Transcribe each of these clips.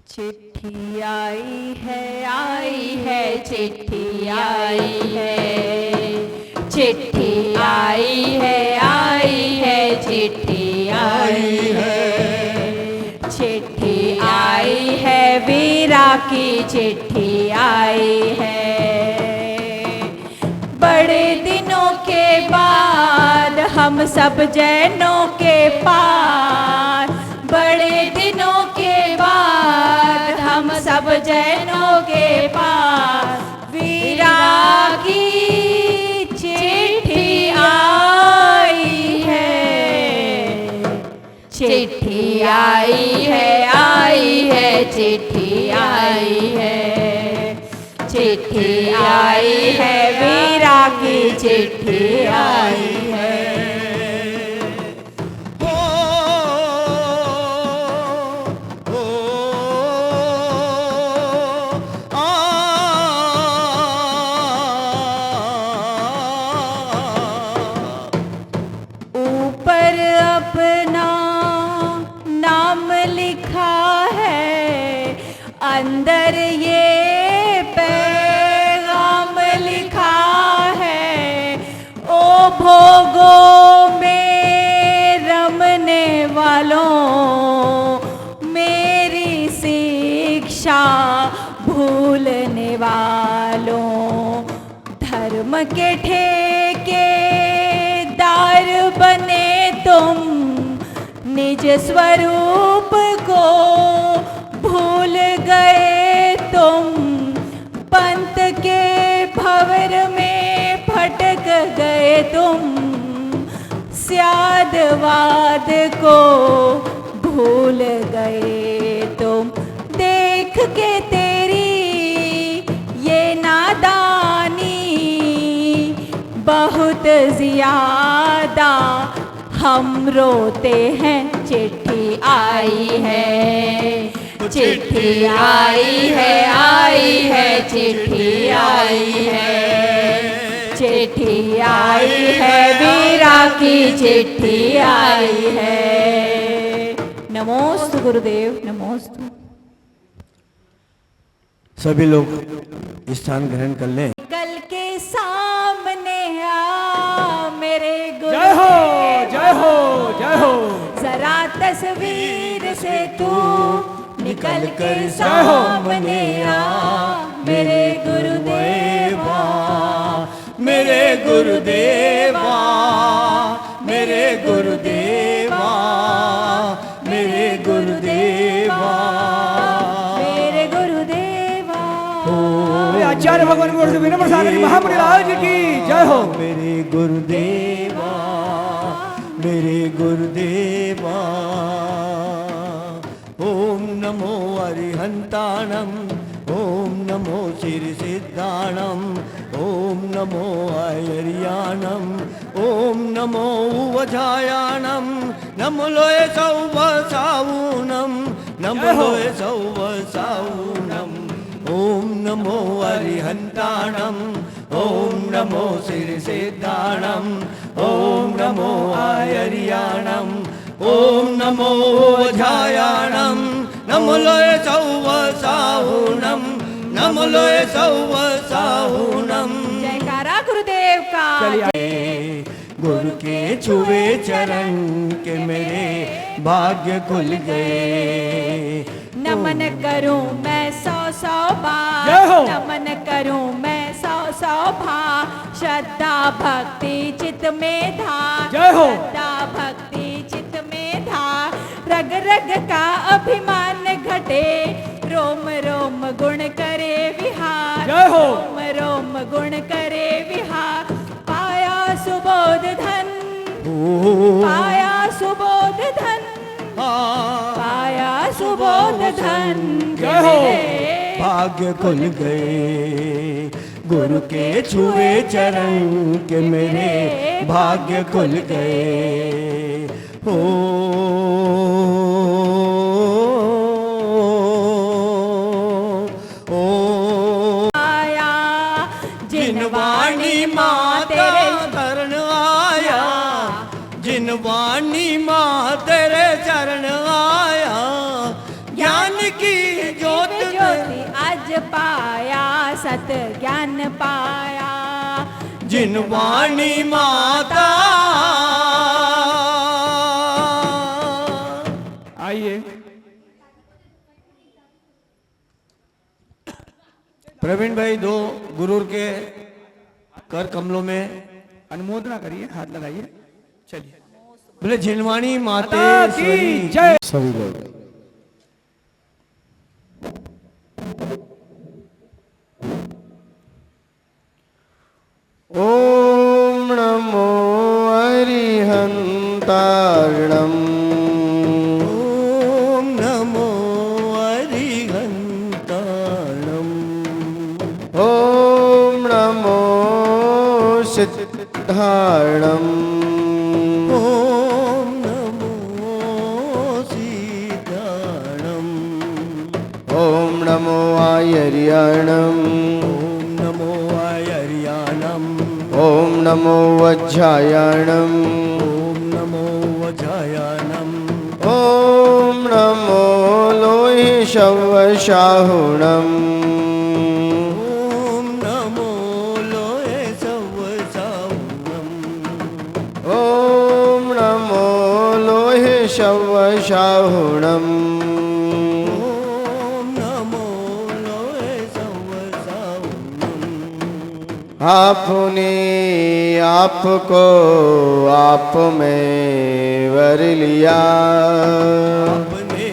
चिट्ठी आई है चिट्ठी आई है, चिट्ठी आई है चिट्ठी आई है, चिट्ठी आई है वीरा की चिट्ठी आई है। बड़े दिनों के बाद हम सब जैनों के पास, बड़े दिनों के बाद हम सब जैनों के पास वीरा की चिट्ठी आई है, चिट्ठी आई है चिट्ठी आई है, चिट्ठी आई है वीरा की चिट्ठी आई है। ऊपर अपना नाम लिखा है, अंदर ये पैगाम लिखा है। ओ भोगों में रमने वालों, मेरी शिक्षा भूलने वालों, धर्म के ठेकेदार बने तुम, निज स्वरूप को भूल गए तुम, पंथ के भंवर में भटक गए तुम, स्यादवाद को भूल गए तुम। देख के तेरी ये नादानी बहुत ज्यादा हम रोते हैं। चिट्ठी आई है, चिट्ठी आई है चिट्ठी आई है, चिट्ठी आई है वीरा की चिट्ठी आई है। नमोस्तु गुरुदेव, नमोस्तु। सभी लोग स्थान ग्रहण कर लें। कल के सामने आ मेरे गुरु, जय हो जय हो जय हो। जरा तस्वीर से तू निकल कर सामने आ मेरे गुरुदेवा, मेरे गुरुदेवा, मेरे गुरुदेवा, मेरे गुरुदेवा, मेरे गुरुदेवा। आचार्य भगवान गुरु विनम्र सागरी महामुनि लाल जी की जय हो। मेरे गुरुदेवा, मेरे गुरुदेवा। ओम नमो अरिहंताणम, ओम नमो सिद्धाणम, ओम नमो आयर्याणम, ओम नमो वजायाणम, नमो लोय सौव सावूनम, नमो लोय सौव सावूनम। ओम नमो अरिहंताणम, ओम नमो सिद्धाणम, ओम नमो आयर्याणम, ओम नमो वजायाणम, नमो लोय सौव सावूनम, नमो लोय सौव सावूनम। जयकारा गुरुदेव का। गुरु के छुए चरण के मेरे भाग्य खुल गए। नमन करूं मैं सौ सौ बार, जय हो। नमन करूं मैं सौ सौ बार, श्रद्धा भक्ति चित में था, जय हो। श्रद्धा भक्ति चित में था, रग रग का अभिमान घटे, रोम रोम गुण करे विहार, जय हो। रोम रोम गुण करे विहार। पाया सुबोध धन, पाया सुबोध धन, पाया सुबोध धन। जय हो। भाग्य खुल गए, गुरु के छुए चरण के मेरे भाग्य खुल गए। हो आया जिन वाणी माता धरण आया, जिन वाणी माँ तेरे चरण आया, ज्ञान की पाया सत ज्ञान पाया। जिन वाणी माता। आइए प्रवीण भाई, दो गुरु के कर कमलों में अनुमोदना करिए, हाथ लगाइए। चलिए। बोले जिनवाणी माते माता की जय। सभी लोग। ओम नमो अरिहंतारणम। ओम नमो अरिहंताणम। ओम नमो सिद्धारणम। ओम नमो सीताणम। ओम नमो आयर्याणम। ओम नमो आयर्याणम। ओम नमो वज्रायणम। ओम नमो वज्रायणम। ओम नमो लोहिषवशाहुणम। ओम नमो लोहे सवसाहुणम। ओम नमो लोहिषवशाहुणम। ओम नमो लोहे सवसाहुणम। आपने आपको आप में वर लिया। आपने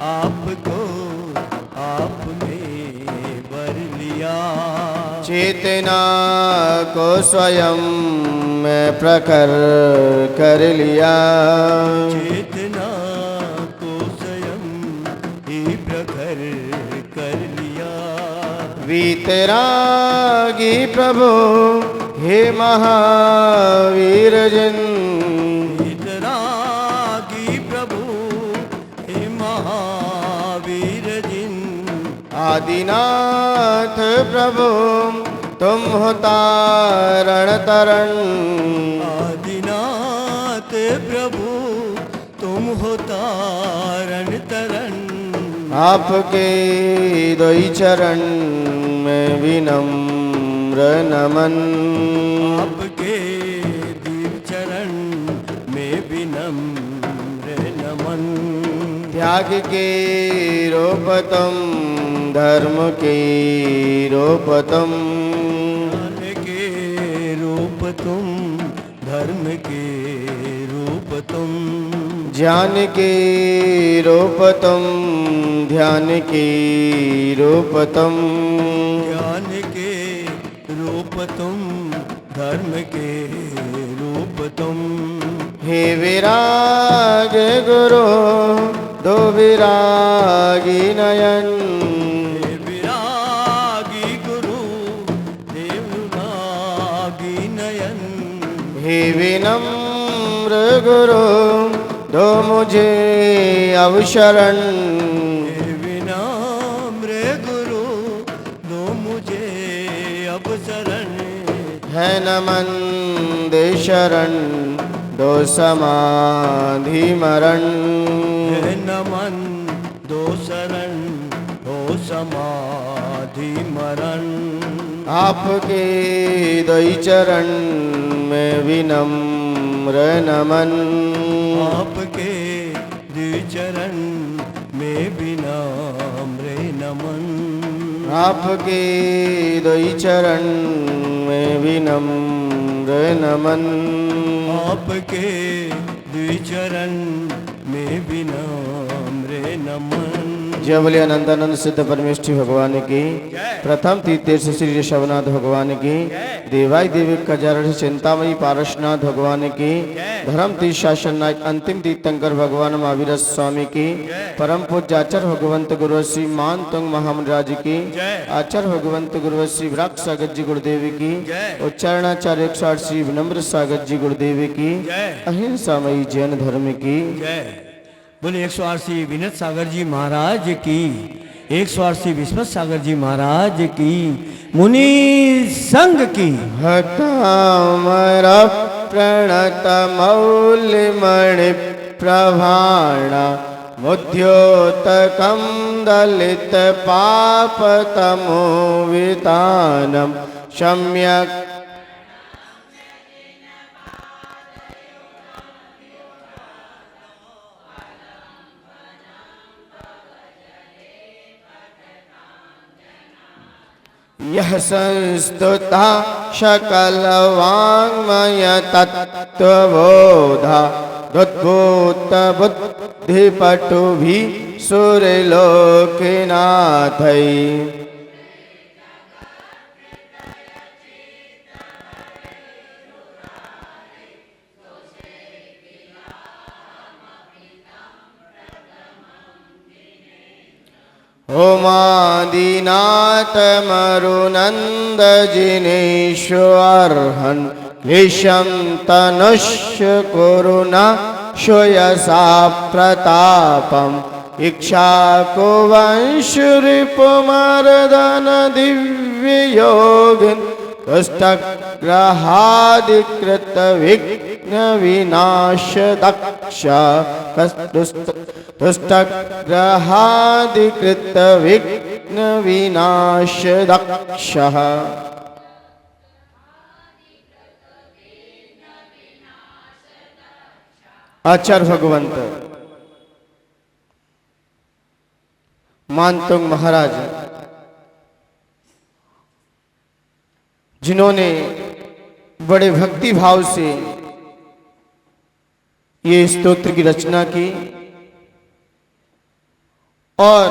आपको आप में वर लिया। चेतना को स्वयं में प्रखर कर लिया। चेतना को स्वयं ही प्रखर कर लिया। वीतरागी प्रभु हे महावीर जिन। वितरागी प्रभु हे महावीर जिन। आदिनाथ प्रभु तुम हो तारण तरण। आदिनाथ प्रभु तुम हो तारण तरन। आपके दोई चरण में विनम्र नमन। आपके दीव चरण में विनम्र नमन। त्याग के रूप तुम धर्म के रूप तुम। ज्ञान के रूप तुम धर्म के रूप तुम। ज्ञान के रूप तुम ध्यान के रूप तुम। ज्ञान के रूप तुम धर्म के रूप तुम। हे विराग गुरु दो विरागी नयन। हे विरागी गुरु देवरागी नयन। हे विनम्र गुरु दो मुझे अवशरण। हे विनम्र गुरु दो मुझे अब शरण। है नमन दे शरण दो समाधि मरण। है नमन दो शरण हो समाधि मरण। आपके दई चरण में विनम्र नमन। आपके द्विचरण में विनम्र नमन। आपके दई चरण में विनम्र नमन। आपके द्विचरण में विनम्र नमन। जय बोले अनंतानंद सिद्ध परमेष्ठी भगवान की। प्रथम तीर्थ श्री ऋषभनाथ भगवान की। देवाई देवी कजारण चिंतामयी पारसनाथ भगवान की। धर्म तीर्थ शासन नायक अंतिम तीर्थंकर भगवान महावीर स्वामी की। परम पूज्य आचार्य भगवंत गुरु श्री मान तुंग महामराज की। आचार्य भगवंत गुरु श्री विराट सागर जी गुरुदेव की। उच्चारणाचार्य 108 श्री विनम्र सागर जी गुरुदेव की। अहिंसामयी जैन धर्म की। जय बोले 108 श्री विनत सागर जी महाराज की। 108 श्री विस्मत सागर जी महाराज की। मुनि संघ की। हतामर प्रणत मौलिमणि प्रभाण मुद्योतकं दलितपापतमोवितानं सम्यक् यः संस्तुता सकलवाङ्मय तत्त्वबोधा बुद्धिपटुभिः सुरलोकनाथै ओमादिनाथ मरुनंद जिनेश्वरहन क्लेशं तनुष्य कुरुना श्वयसा प्रतापम इक्षाको वंश रिपुमर्दन दिव्य योगिन दुष्टग्रहादिकृत विघ्न विनाश दक्ष दुष्टग्रहादिकृत विघ्न विनाश दक्ष आचार्य भगवंत मानतुंग महाराज जिन्होंने बड़े भक्ति भाव से ये स्तोत्र की रचना की और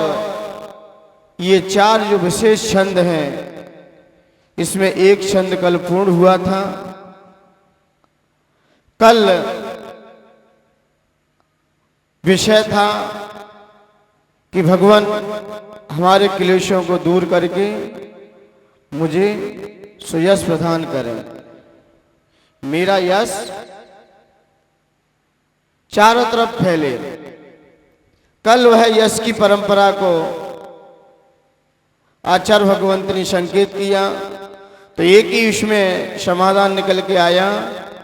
ये चार जो विशेष छंद हैं इसमें एक छंद कल पूर्ण हुआ था। कल विषय था कि भगवान हमारे क्लेशों को दूर करके मुझे सुयश प्रदान करें, मेरा यश चारों तरफ फैले। कल वह यश की परंपरा को आचार्य भगवंत ने संकेत किया तो एक ही उसमें समाधान निकल के आया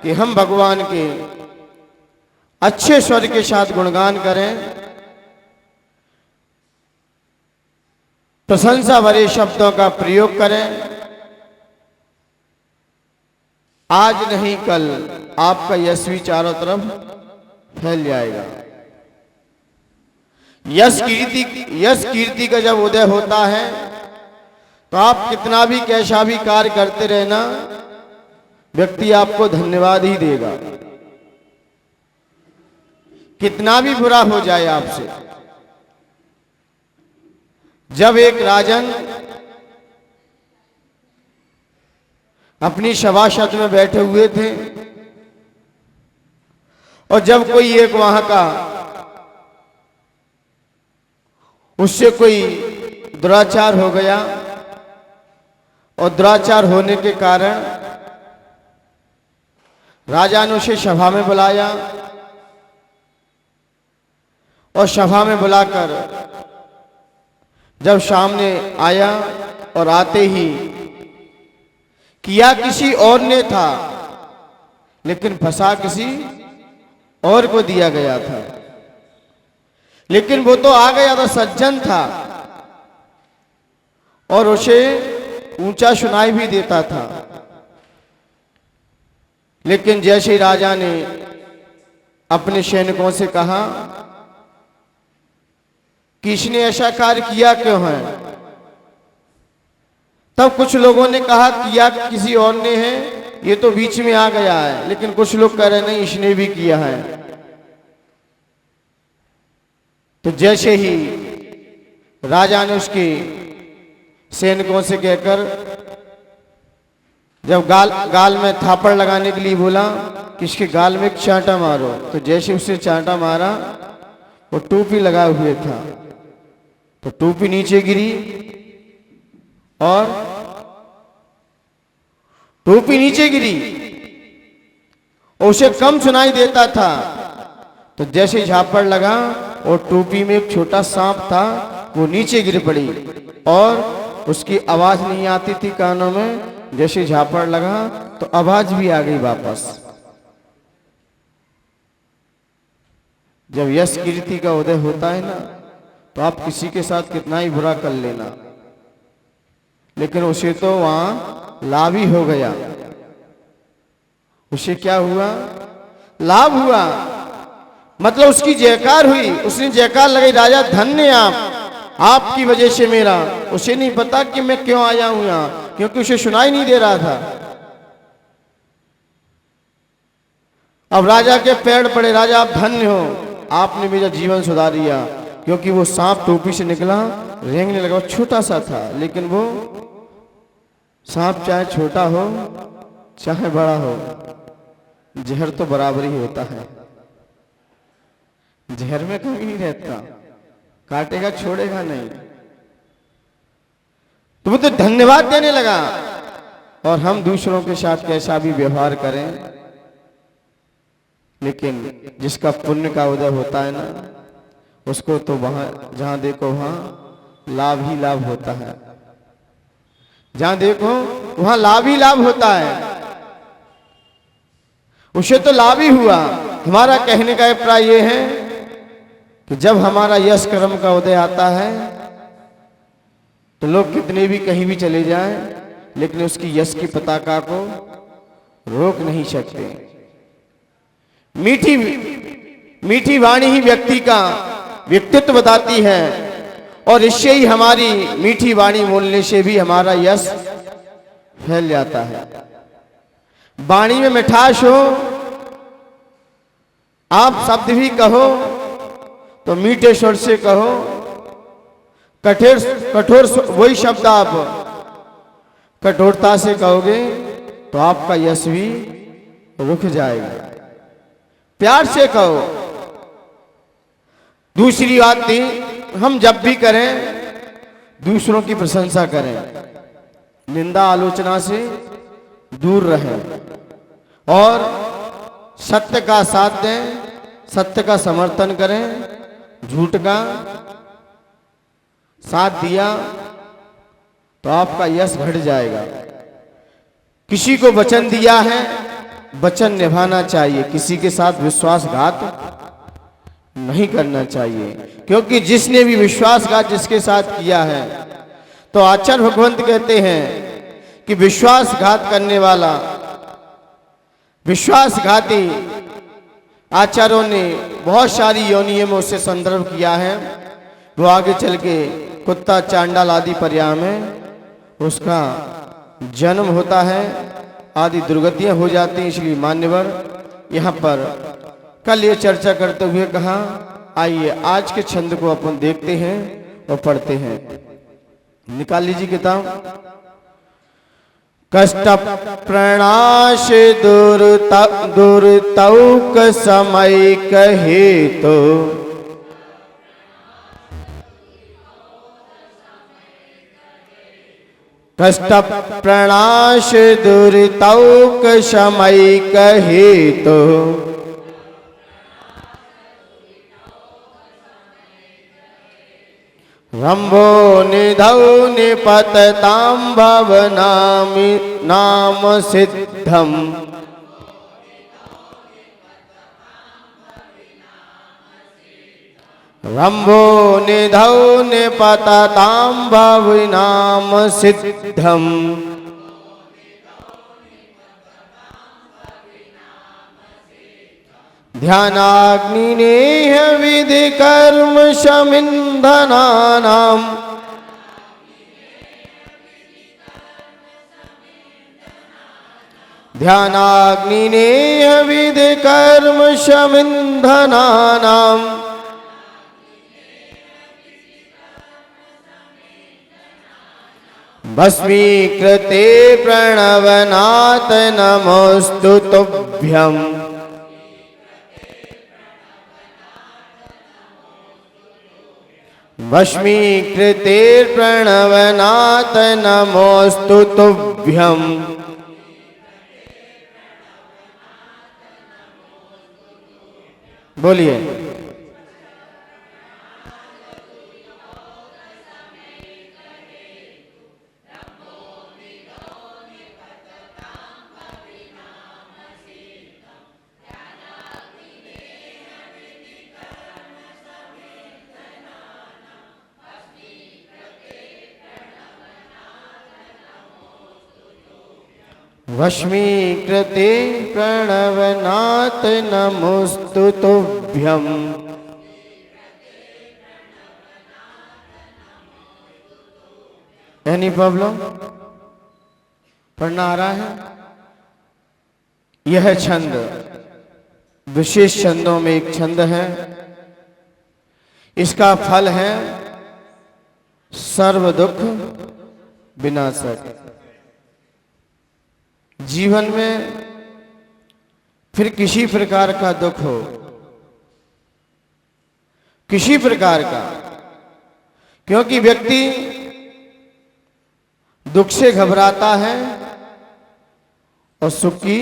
कि हम भगवान के अच्छे स्वर के साथ गुणगान करें, प्रशंसा भरे शब्दों का प्रयोग करें। आज नहीं कल आपका यश भी चारों तरफ फैल जाएगा। यश कीर्ति का जब उदय होता है तो आप कितना भी कैसा भी कार्य करते रहना, व्यक्ति आपको धन्यवाद ही देगा। कितना भी बुरा हो जाए आपसे। जब एक राजन अपनी सभासद में बैठे हुए थे और जब कोई एक वहां का उससे कोई दुराचार हो गया और दुराचार होने के कारण राजा ने उसे सभा में बुलाया और सभा में बुलाकर जब सामने आया और आते ही किया किसी और ने था लेकिन फंसा किसी और को दिया गया था, लेकिन वो तो आ गया था, सज्जन था और उसे ऊंचा सुनाई भी देता था। लेकिन जैसे राजा ने अपने सैनिकों से कहा कि इसने ऐसा कार्य किया क्यों है, तब कुछ लोगों ने कहा किया किसी और ने है, ये तो बीच में आ गया है। लेकिन कुछ लोग कह रहे नहीं इसने भी किया है। तो जैसे ही राजा ने उसके सैनिकों से कहकर जब गाल में थापड़ लगाने के लिए बोला कि इसके गाल में एक चांटा मारो, तो जैसे उसने चांटा मारा वो टोपी लगाए हुए था तो टोपी नीचे गिरी और टोपी नीचे गिरी और उसे कम सुनाई देता था। तो जैसे झापड़ लगा और टोपी में एक छोटा सांप था वो नीचे गिर पड़ी और उसकी आवाज नहीं आती थी कानों में। जैसे झापड़ लगा तो आवाज भी आ गई वापस। जब यश कीर्ति का उदय होता है ना, तो आप किसी के साथ कितना ही बुरा कर लेना, लेकिन उसे तो वहां लाभ ही हो गया। उसे क्या हुआ? लाभ हुआ। मतलब उसकी जयकार हुई, उसने जयकार लगाई, राजा धन्य आपकी वजह से मेरा। उसे नहीं पता कि मैं क्यों आया हूं यहां, क्योंकि उसे सुनाई नहीं दे रहा था। अब राजा के पैर पड़े, राजा आप धन्य हो, आपने मेरा जीवन सुधार दिया। क्योंकि वो सांप टोपी से निकला, रेंगने लगा। छोटा सा था, लेकिन वो सांप चाहे छोटा हो चाहे बड़ा हो, जहर तो बराबर ही होता है। जहर में कमी नहीं रहता, काटेगा छोड़ेगा नहीं। तो वो तो धन्यवाद देने लगा। और हम दूसरों के साथ कैसा भी व्यवहार करें, लेकिन जिसका पुण्य का उदय होता है ना, उसको तो वहां जहां देखो वहां लाभ ही लाभ होता है। जहां देखो वहां लाभ ही लाभ होता है। उसे तो लाभ ही हुआ। हमारा कहने का अभिप्राय यह है कि जब हमारा यश कर्म का उदय आता है, तो लोग कितने भी कहीं भी चले जाएं, लेकिन उसकी यश की पताका को रोक नहीं सकते। मीठी मीठी वाणी ही व्यक्ति का व्यक्तित्व बताती है, और इससे ही हमारी मीठी वाणी बोलने से भी हमारा यश फैल जाता है। वाणी में मिठास हो, आप शब्द भी कहो तो मीठे स्वर से कहो। कठोर वही शब्द आप कठोरता से कहोगे तो आपका यश भी रुक जाएगा। प्यार से कहो। दूसरी बात थी, हम जब भी करें दूसरों की प्रशंसा करें, निंदा आलोचना से दूर रहें और सत्य का साथ दें, सत्य का समर्थन करें। झूठ का साथ दिया तो आपका यश घट जाएगा। किसी को वचन दिया है, वचन निभाना चाहिए। किसी के साथ विश्वासघात नहीं करना चाहिए, क्योंकि जिसने भी विश्वासघात जिसके साथ किया है, तो आचार्य भगवंत कहते हैं कि विश्वासघात करने वाला, विश्वासघाती आचार्यों ने बहुत सारी योनियों में उससे संदर्भ किया है। वो आगे चल के कुत्ता, चांडाल आदि पर्याय में उसका जन्म होता है, आदि दुर्गतियां हो जाती हैं। इसलिए मान्यवर यहाँ पर कल ये चर्चा करते हुए कहा, आइए आज के छंद को अपन देखते हैं और पढ़ते हैं। निकाल लीजिए किताब। कष्ट प्रणाश दुर्तौक समय कहे तो, कष्ट प्रणाश दुर्तौक समय कहे तो, रंभो निधौ निपततां भवनामि नाम सिद्धम, रंभो निधौ निपततां भवनाम सिद्धम, ध्यानाग्निनेह विधि कर्म शमिन्धनानाम्, ध्यानाग्निनेह विधि कर्म शमिन्धनानाम्, भस्मीकृते प्रणवनाथ नमोस्तु तुभ्यम्, भस्मीकृते प्रणवनाथ नमोस्तु तुभ्यम्, बोलिए। वश्मीकृते प्रणवनाथ नमोस्तु तुभ्यम्। Any problem? पढ़ना आ रहा है? यह छंद विशेष छंदों में एक छंद है। इसका फल है सर्व दुख विनाशक। जीवन में फिर किसी प्रकार का दुख हो, किसी प्रकार का, क्योंकि व्यक्ति दुख से घबराता है और सुख की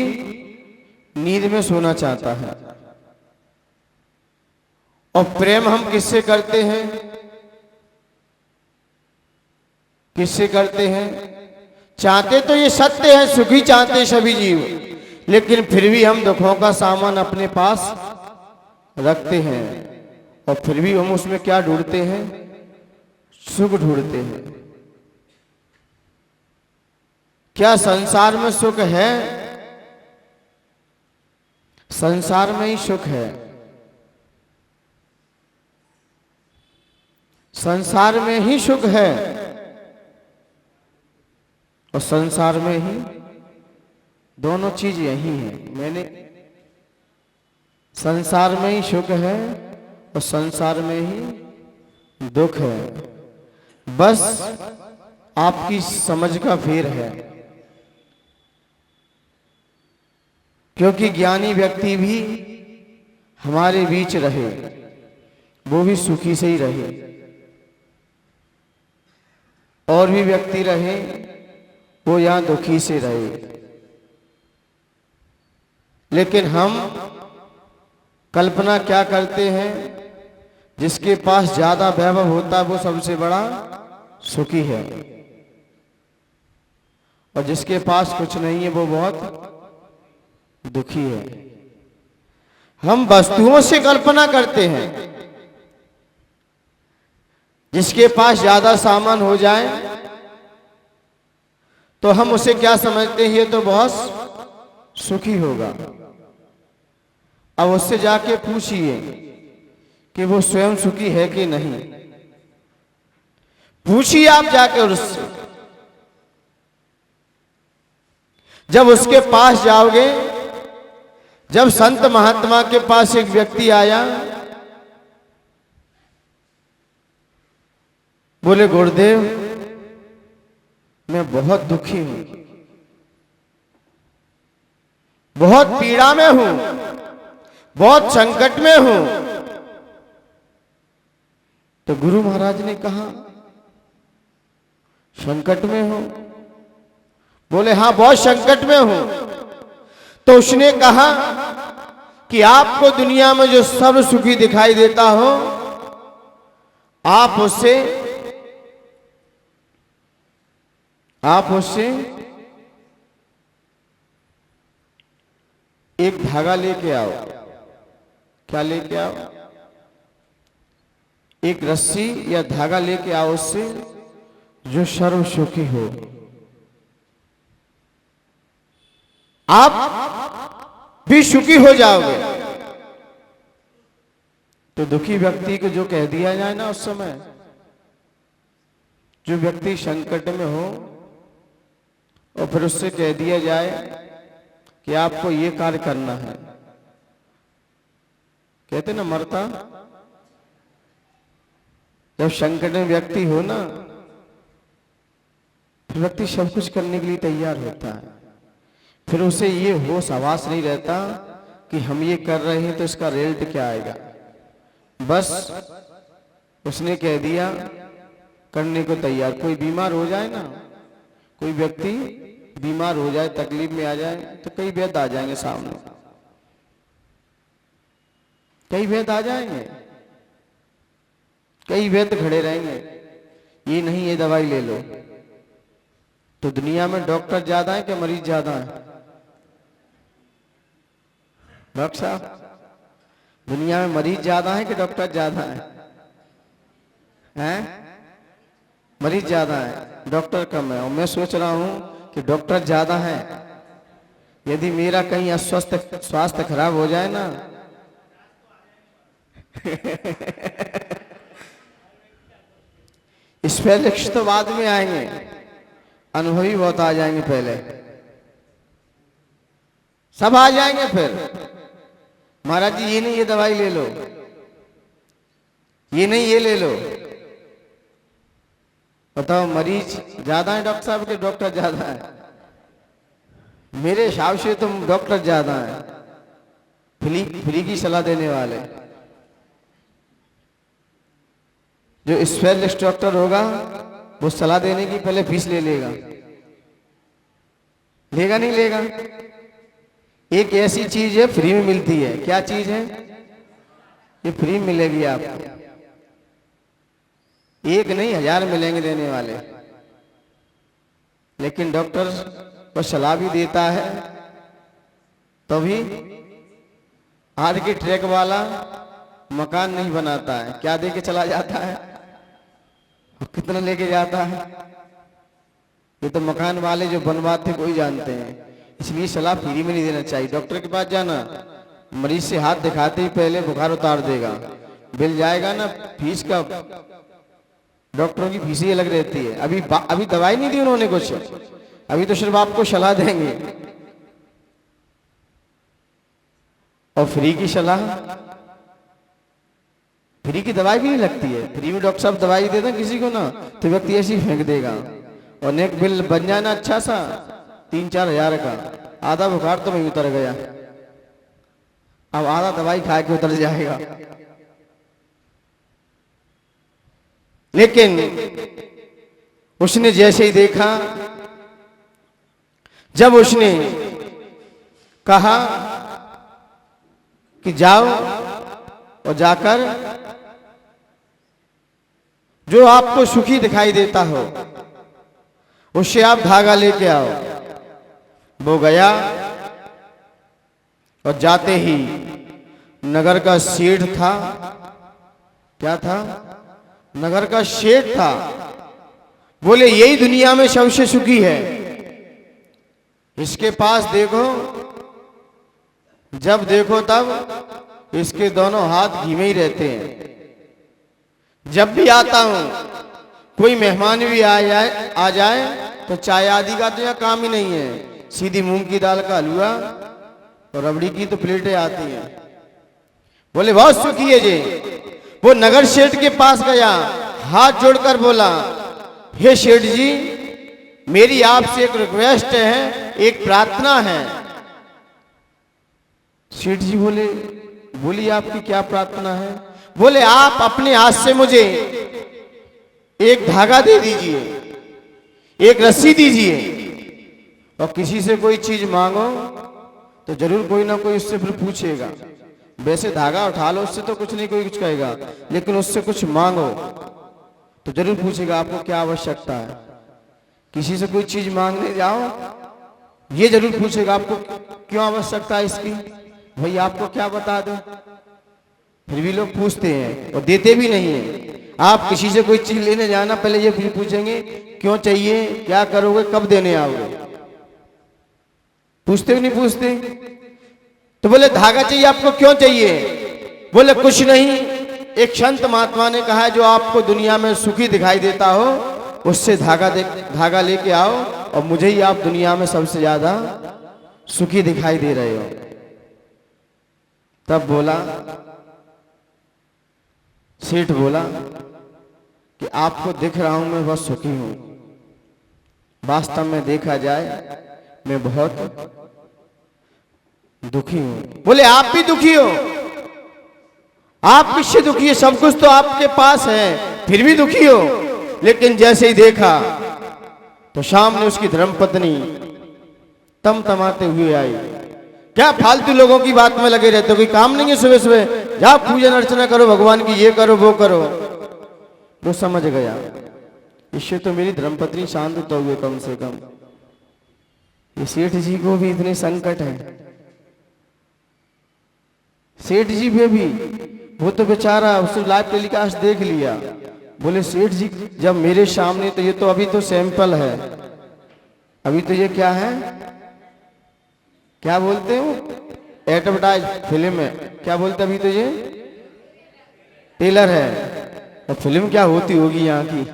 नींद में सोना चाहता है। और प्रेम हम किससे करते हैं? किससे करते हैं? चाहते तो ये सत्य है, सुखी चाहते सभी जीव, लेकिन फिर भी हम दुखों का सामान अपने पास रखते हैं और फिर भी हम उसमें क्या ढूंढते हैं? सुख ढूंढते हैं। क्या संसार में सुख है? संसार में ही सुख है। संसार में ही सुख है और संसार में ही दोनों चीज यही है। मैंने संसार में ही सुख है और संसार में ही दुख है। बस आपकी समझ का फेर है, क्योंकि ज्ञानी व्यक्ति भी हमारे बीच रहे, वो भी सुखी से ही रहे, और भी व्यक्ति रहे वो यहां दुखी से रहे। लेकिन हम कल्पना क्या करते हैं? जिसके पास ज्यादा वैभव होता है वो सबसे बड़ा सुखी है, और जिसके पास कुछ नहीं है वो बहुत दुखी है। हम वस्तुओं से कल्पना करते हैं। जिसके पास ज्यादा सामान हो जाए तो हम उसे क्या समझते हैं? ये तो बहुत सुखी होगा। अब उससे जाके पूछिए कि वो स्वयं सुखी है कि नहीं। पूछिए आप जाके उससे। जब उसके पास जाओगे, जब संत महात्मा के पास एक व्यक्ति आया, बोले गुरुदेव मैं बहुत दुखी हूं, बहुत पीड़ा में हूं, बहुत संकट में हूं। तो गुरु महाराज ने कहा संकट में हो? बोले हाँ बहुत संकट में हूं। तो उसने कहा कि आपको दुनिया में जो सर्व सुखी दिखाई देता हो, आप उससे एक धागा लेके आओ। क्या लेके आओ? एक रस्सी या धागा लेके आओ उससे, जो सर्व सुखी हो। आप भी सुखी हो जाओगे। तो दुखी व्यक्ति को जो कह दिया जाए ना उस समय, जो व्यक्ति संकट में हो और फिर उससे कह दिया जाए कि आपको ये कार्य करना है, कहते ना मरता। जब संकट में व्यक्ति हो ना, फिर व्यक्ति सब कुछ करने के लिए तैयार होता है। फिर उसे ये होश आवास नहीं रहता कि हम ये कर रहे हैं तो इसका रिजल्ट क्या आएगा। बस उसने कह दिया, करने को तैयार। कोई बीमार हो जाए ना, कोई व्यक्ति बीमार हो जाए, तकलीफ में आ जाए, तो कई वैद्य आ जाएंगे सामने, कई वैद्य आ जाएंगे, कई वैद्य खड़े रहेंगे, ये नहीं ये दवाई ले लो। तो दुनिया में डॉक्टर ज्यादा है कि मरीज ज्यादा है? डॉक्टर साहब, दुनिया में मरीज ज्यादा है कि डॉक्टर ज्यादा है? हैं? मरीज ज्यादा है, डॉक्टर कम है। और मैं सोच रहा हूं कि डॉक्टर ज्यादा है यदि मेरा कहीं अस्वस्थ स्वास्थ्य खराब हो जाए ना स्पेशलिस्ट तो बाद में आएंगे, अनुभवी बहुत आ जाएंगे, पहले सब आ जाएंगे। फिर महाराज जी ये नहीं ये दवाई ले लो, ये नहीं ये ले लो। बताओ मरीज ज्यादा है डॉक्टर साहब के डॉक्टर ज्यादा है? मेरे हिसाब से तो डॉक्टर ज्यादा है, फ्री की सलाह देने वाले। जो स्पेशलिस्ट डॉक्टर होगा वो सलाह देने की पहले फीस ले लेगा, लेगा नहीं लेगा? एक ऐसी चीज है फ्री में मिलती है, क्या चीज है? ये फ्री मिलेगी आपको, एक नहीं 1000 मिलेंगे देने वाले। लेकिन डॉक्टर को सलाह भी देता है तो भी आज के ट्रैक वाला मकान नहीं बनाता है, क्या दे के चला जाता है और कितना लेके जाता है, ये तो मकान वाले जो बनवाते कोई जानते हैं। इसलिए सलाह फ्री में नहीं देना चाहिए। डॉक्टर के पास जाना, मरीज से हाथ दिखाते ही पहले बुखार उतार देगा, बिल जाएगा ना फीस का, डॉक्टरों की फीस ही अलग रहती है। अभी दवाई नहीं दी उन्होंने कुछ, अभी तो सिर्फ आपको सलाह देंगे। और फ्री की सलाह, फ्री की दवाई भी नहीं लगती है। फ्री में डॉक्टर साहब दवाई दे दें किसी को ना तो व्यक्ति ऐसे ही फेंक देगा, और नेक बिल बन जाए ना अच्छा सा 3-4 हजार का, आधा बुखार तो वहीं उतर गया, अब आधा दवाई खा के उतर जाएगा। लेकिन उसने जैसे ही देखा, जब उसने कहा कि जाओ और जाकर जो आपको सुखी दिखाई देता हो उससे आप धागा लेके आओ, वो गया और जाते ही नगर का सेठ था, क्या था? नगर का सेठ था। बोले यही दुनिया में सबसे सुखी है, इसके पास देखो, जब देखो तब इसके दोनों हाथ घी में ही रहते हैं। जब भी आता हूं कोई मेहमान भी आ जाए तो चाय आदि का तो यहाँ काम ही नहीं है, सीधी मूंग की दाल का हलवा और रबड़ी की तो प्लेटें आती हैं। बोले बहुत सुखी है जी। वो नगर सेठ के पास गया, हाथ जोड़कर बोला, हे सेठ जी, मेरी आपसे एक रिक्वेस्ट है, एक प्रार्थना है। सेठ जी बोले, बोलिए आपकी क्या प्रार्थना है? बोले आप अपने हाथ से मुझे एक धागा दे दीजिए, एक रस्सी दीजिए, और किसी से कोई चीज मांगो तो जरूर कोई ना कोई उससे फिर पूछेगा। वैसे धागा उठा लो उससे तो कुछ नहीं कोई कुछ कहेगा, लेकिन उससे कुछ मांगो तो जरूर पूछेगा आपको क्या आवश्यकता है। किसी से कोई चीज मांगने जाओ, ये जरूर पूछेगा आपको क्यों आवश्यकता है इसकी, भाई आपको क्या बता दो। फिर भी लोग पूछते हैं और देते भी नहीं है। आप किसी से कोई चीज लेने जाना, पहले ये पूछेंगे क्यों चाहिए, क्या करोगे, कब देने आओगे, पूछते भी नहीं पूछते। तो बोले धागा चाहिए आपको, क्यों चाहिए? बोले कुछ नहीं, एक संत महात्मा ने कहा है जो आपको दुनिया में सुखी दिखाई देता हो उससे धागा लेके आओ, और मुझे ही आप दुनिया में सबसे ज्यादा सुखी दिखाई दे रहे हो। तब बोला सेठ, बोला कि आपको दिख रहा हूं मैं बहुत सुखी हूं, वास्तव में देखा जाए मैं बहुत दुखी हूं। बोले आप भी दुखी हो? आप किससे दुखी है? सब कुछ तो आपके पास है, फिर भी दुखी हो? लेकिन जैसे ही देखा तो सामने उसकी धर्मपत्नी तमतमाते हुए आई। क्या फालतू लोगों की बात में लगे रहते हो, कोई काम नहीं है? सुबह सुबह जाओ पूजन अर्चना करो भगवान की, ये करो वो करो। तो समझ गया इससे तो मेरी धर्मपत्नी शांत तो हुए कम से कम। ये सेठ जी को भी इतने संकट है, सेठ जी पे भी, वो तो बेचारा उसने लाइव टेलीकास्ट देख लिया। बोले सेठ जी जब मेरे सामने, तो ये तो अभी तो सैंपल है, अभी तो ये क्या है, क्या बोलते हो एडवर्टाइज फिल्म में क्या बोलते अभी तुझे टेलर है तो फिल्म क्या होती होगी यहाँ की।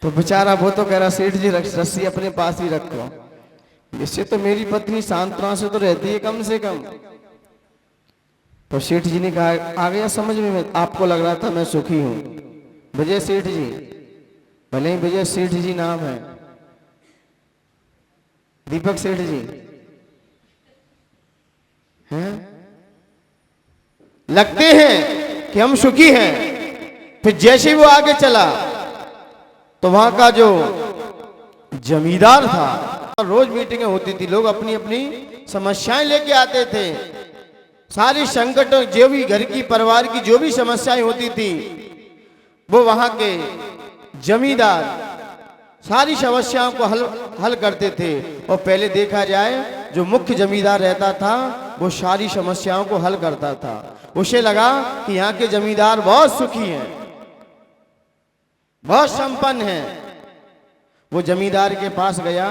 तो बेचारा वो तो कह रहा सेठ जी रस्सी अपने पास ही रखो, इससे तो मेरी पत्नी सांत्वना से तो रहती है कम से कम। तो सेठ जी ने कहा आ गया समझ में, आपको लग रहा था मैं सुखी हूं। विजय सेठ जी, भले ही विजय सेठ जी नाम है, दीपक सेठ जी हैं, लगते हैं कि हम सुखी हैं। फिर जैसे वो आगे चला तो वहां का जो जमींदार था, रोज मीटिंगें होती थी, लोग अपनी अपनी समस्याएं लेके आते थे, सारी संकटों जो भी घर की परिवार की जो भी समस्याएं होती थी वो वहां के जमींदार सारी समस्याओं को हल करते थे। और पहले देखा जाए जो मुख्य जमींदार रहता था वो सारी समस्याओं को हल करता था। उसे लगा कि यहाँ के जमींदार बहुत सुखी हैं, बहुत संपन्न हैं। वो जमींदार के पास गया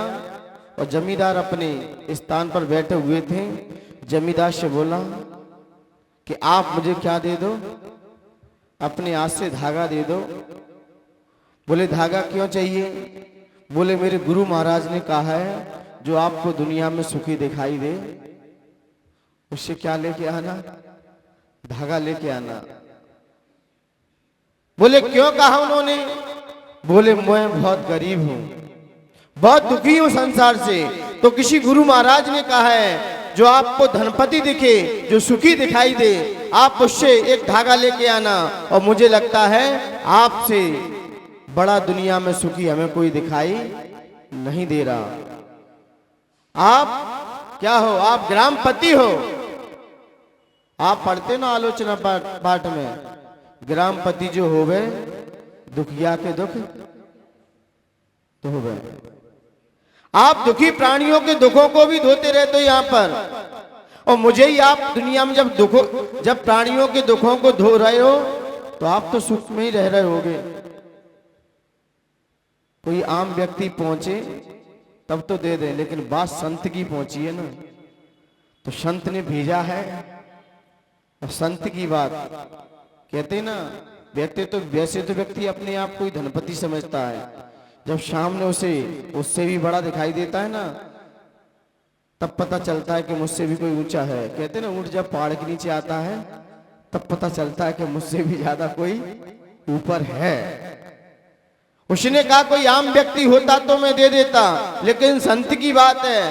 और जमींदार अपने स्थान पर बैठे हुए थे। जमींदार से बोला कि आप मुझे क्या दे दो, अपने हाथ से धागा दे दो। बोले धागा क्यों चाहिए? बोले मेरे गुरु महाराज ने कहा है जो आपको दुनिया में सुखी दिखाई दे उससे क्या लेके आना, धागा लेके आना। बोले क्यों कहा उन्होंने? बोले मैं बहुत गरीब हूं, बहुत दुखी हूं संसार से, तो किसी गुरु महाराज ने कहा है जो आपको धनपति दिखे, जो सुखी दिखाई दे, आप उससे एक धागा लेके आना। और मुझे लगता है आपसे बड़ा दुनिया में सुखी हमें कोई दिखाई नहीं दे रहा। आप क्या हो? आप ग्रामपति हो। आप पढ़ते ना आलोचना पाठ में, ग्रामपति जो होवे दुखिया के दुख तो होवे। आप दुखी प्राणियों के दुखों को भी धोते रहते हो यहाँ पर, और मुझे ही आप दुनिया में जब प्राणियों के दुखों को धो रहे हो तो आप तो सुख में ही रह रहे होगे। कोई आम व्यक्ति पहुंचे तब तो दे दे, लेकिन बात संत की पहुंची है ना, तो संत ने भेजा है। और संत की बात कहते ना, वैसे तो व्यक्ति अपने आप को ही धनपति समझता है, जब सामने उससे भी बड़ा दिखाई देता है ना, तब पता चलता है कि मुझसे भी कोई ऊंचा है। कहते ना ऊंट जब पहाड़ के नीचे आता है तब पता चलता है कि मुझसे भी ज्यादा कोई ऊपर है। उसने कहा कोई आम व्यक्ति होता तो मैं दे देता, लेकिन संत की बात है।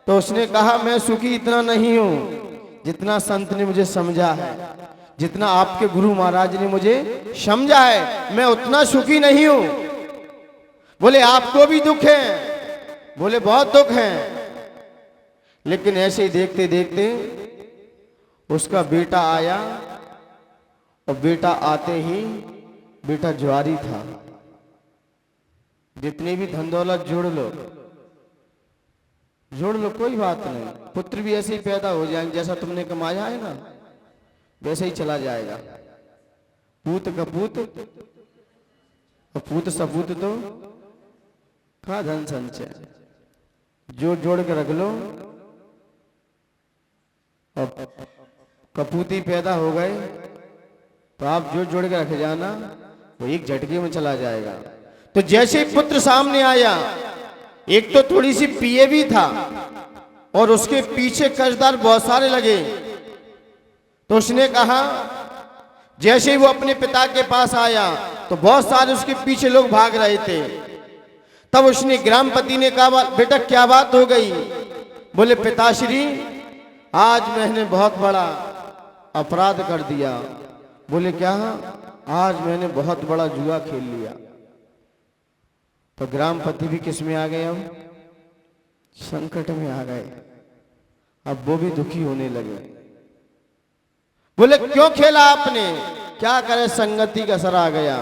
तो उसने कहा मैं सुखी इतना नहीं हूं जितना संत ने मुझे समझा है, जितना आपके गुरु महाराज ने मुझे समझा है, मैं उतना सुखी नहीं हूं। बोले आपको भी दुख है? बोले बहुत दुख है। लेकिन ऐसे ही देखते देखते उसका बेटा आया, और बेटा आते ही बेटा जुआरी था। जितनी भी धन दौलत जोड़ लो कोई बात नहीं, पुत्र भी ऐसे ही पैदा हो जाएंगे, जैसा तुमने कमाया है ना वैसे ही चला जाएगा। पूत कपूत और पूत सपूत तो का धन संचय, जोड़ के रख लो। और कपूती पैदा हो गए तो आप जोड़ के रख जाना, वो एक झटके में चला जाएगा। तो जैसे ही पुत्र सामने आया, एक तो थोड़ी सी पिए भी था और उसके पीछे कर्जदार बहुत सारे लगे। तो उसने कहा, जैसे ही वो अपने पिता के पास आया तो बहुत सारे उसके पीछे लोग भाग रहे थे। तब उसने ग्रामपति ने कहा बेटा क्या बात हो गई? बोले पिताश्री आज मैंने बहुत बड़ा अपराध कर दिया। बोले क्या? आज मैंने बहुत बड़ा जुआ खेल लिया। तो ग्रामपति भी किस में आ गए? अब संकट में आ गए, अब वो भी दुखी होने लगे। बोले क्यों खेला आपने? क्या करे संगति का असर आ गया।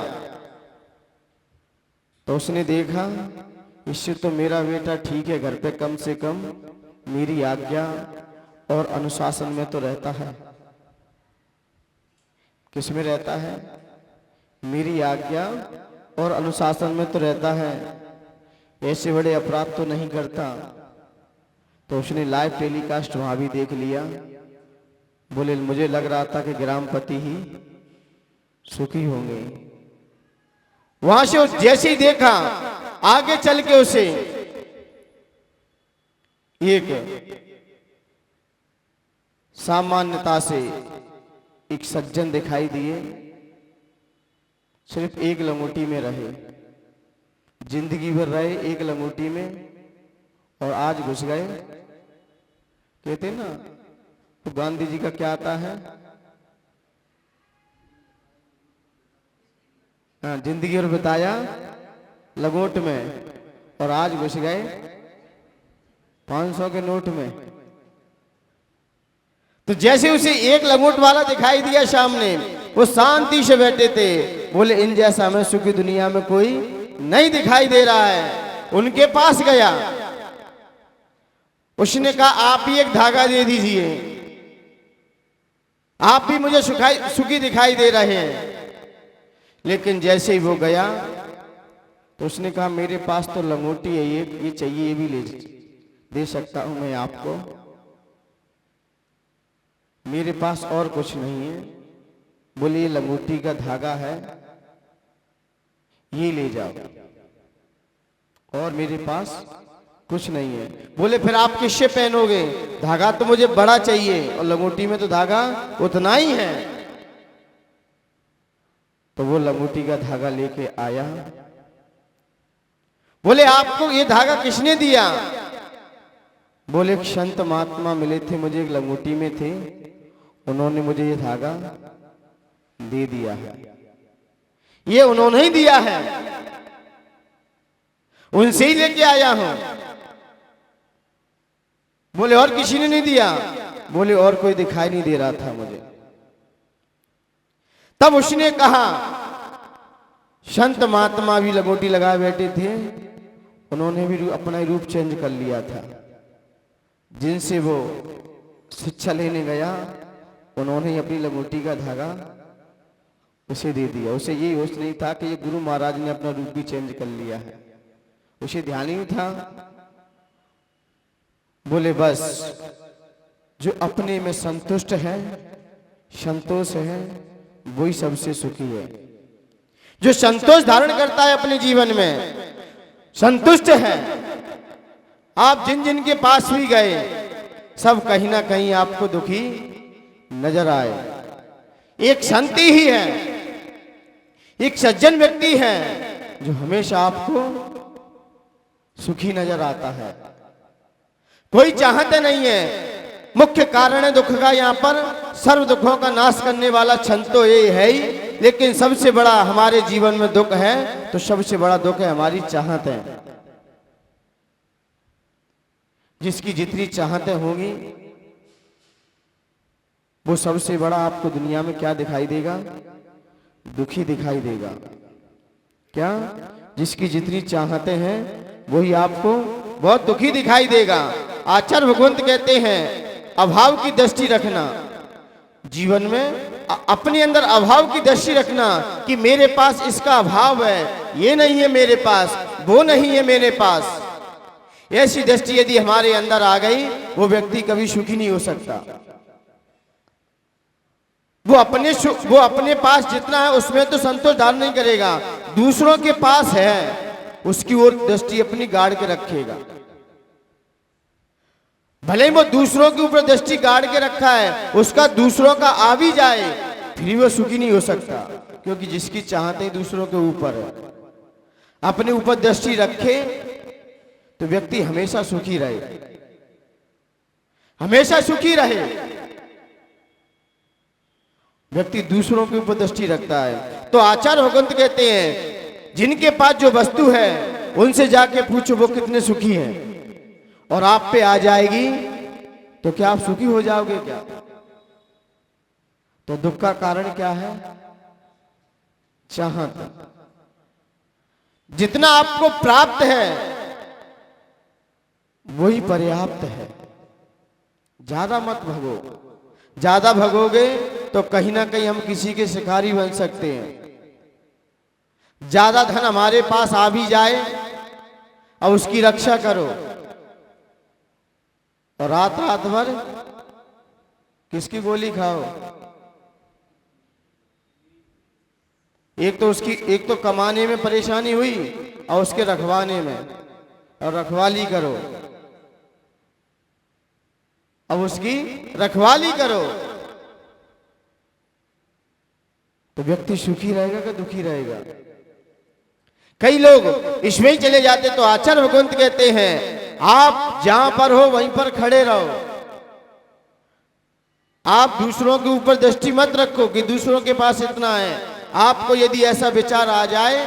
तो उसने देखा इससे तो मेरा बेटा ठीक है, घर पे कम से कम मेरी आज्ञा और अनुशासन में तो रहता है। किस में रहता है? मेरी आज्ञा और अनुशासन में तो रहता है, ऐसे बड़े अपराध तो नहीं करता। तो उसने लाइव टेलीकास्ट वहां भी देख लिया। बोले मुझे लग रहा था कि ग्रामपति ही सुखी होंगे। वहां से जैसे ही देखा, आगे चल के उसे एक सामान्यता से एक सज्जन दिखाई दिए, सिर्फ एक लंगोटी में रहे, जिंदगी भर रहे एक लंगोटी में, और आज घुस गए। कहते ना, तो गांधी जी का क्या आता है, जिंदगी और बिताया लंगोट में, और आज घुस गए 500 के नोट में। तो जैसे उसे एक लंगोट वाला दिखाई दिया सामने, वो शांति से बैठे थे। बोले इन जैसा हमें सुखी दुनिया में कोई नहीं दिखाई दे रहा है। उनके पास गया, उसने कहा आप ही एक धागा दे दीजिए, आप भी मुझे सुखी दिखाई दे रहे हैं। लेकिन जैसे ही वो गया तो उसने कहा मेरे पास तो लंगोटी है, ये चाहिए, ये भी दे सकता हूं मैं आपको, मेरे पास और कुछ नहीं है। बोले ये लंगोटी का धागा है, ये ले जाओ, और मेरे पास कुछ नहीं है। बोले फिर आप किससे पहनोगे, धागा तो मुझे बड़ा चाहिए और लंगोटी में तो धागा उतना ही है। तो वो लंगोटी का धागा लेके आया। बोले आपको ये धागा किसने दिया? बोले एक संत महात्मा मिले थे मुझे, एक लंगोटी में थे, उन्होंने मुझे ये धागा दे दिया है, ये उन्होंने ही दिया है, उनसे ही लेके आया हूं। बोले और किसी ने नहीं दिया? बोले और कोई दिखाई नहीं दे रहा था मुझे। तब उसने कहा, संत महात्मा भी लंगोटी लगाए बैठे थे, उन्होंने भी अपना रूप चेंज कर लिया था। जिनसे वो शिक्षा लेने गया, उन्होंने ही अपनी लंगोटी का धागा उसे दे दिया। उसे ये होश नहीं था कि ये गुरु महाराज ने अपना रूप भी चेंज कर लिया है, उसे ध्यान ही नहीं था। बोले बस जो अपने में संतुष्ट है, संतोष है, वही सबसे सुखी है। जो संतोष धारण करता है अपने जीवन में, संतुष्ट है। आप जिन जिन के पास भी गए, सब कहीं ना कहीं आपको दुखी नजर आए। एक संत ही है, एक सज्जन व्यक्ति है जो हमेशा आपको सुखी नजर आता है। कोई चाहते नहीं है। मुख्य कारण है दुख का यहाँ पर, सर्व दुखों का नाश करने वाला क्षण तो ये है ही, लेकिन सबसे बड़ा हमारे जीवन में दुख है तो सबसे बड़ा दुख है हमारी चाहतें। जिसकी जितनी चाहतें होंगी वो सबसे बड़ा आपको दुनिया में क्या दिखाई देगा? दुखी दिखाई देगा। क्या? जिसकी जितनी चाहतें हैं वही आपको बहुत दुखी दिखाई देगा। आचार्य भगवंत कहते हैं अभाव की दृष्टि रखना, जीवन में अपने अंदर अभाव की दृष्टि रखना कि मेरे पास इसका अभाव है, ये नहीं है मेरे पास, वो नहीं है मेरे पास। ऐसी दृष्टि यदि हमारे अंदर आ गई, वो व्यक्ति कभी सुखी नहीं हो सकता। वो अपने पास जितना है उसमें तो संतोष धारण नहीं करेगा, दूसरों के पास है उसकी ओर दृष्टि अपनी गाड़ के रखेगा। भले ही वो दूसरों के ऊपर दृष्टि गाड़ के रखा है, उसका दूसरों का आ भी जाए फिर वो सुखी नहीं हो सकता, क्योंकि जिसकी चाहते दूसरों के ऊपर है। अपने ऊपर दृष्टि रखे तो व्यक्ति हमेशा सुखी रहे, हमेशा सुखी रहे। व्यक्ति दूसरों के ऊपर दृष्टि रखता है। तो आचार्य भगवंत कहते हैं जिनके पास जो वस्तु है उनसे जाके पूछो वो कितने सुखी हैं, और आप पे आ जाएगी तो क्या आप सुखी हो जाओगे क्या? तो दुख का कारण क्या है? चाहत। जितना आपको प्राप्त है वही पर्याप्त है, ज्यादा मत भगो। ज्यादा भगोगे तो कहीं ना कहीं हम किसी के शिकारी बन सकते हैं। ज्यादा धन हमारे पास आ भी जाए और उसकी रक्षा करो और रात रात भर किसकी गोली खाओ? एक तो कमाने में परेशानी हुई और उसके रखवाने में, और रखवाली करो, अब उसकी रखवाली करो, तो व्यक्ति सुखी रहेगा कि दुखी रहेगा? कई लोग इसमें ही चले जाते। तो आचार्य भगवंत कहते हैं आप जहां पर हो वहीं पर खड़े रहो। आप दूसरों के ऊपर दृष्टि मत रखो कि दूसरों के पास इतना है। आपको यदि ऐसा विचार आ जाए,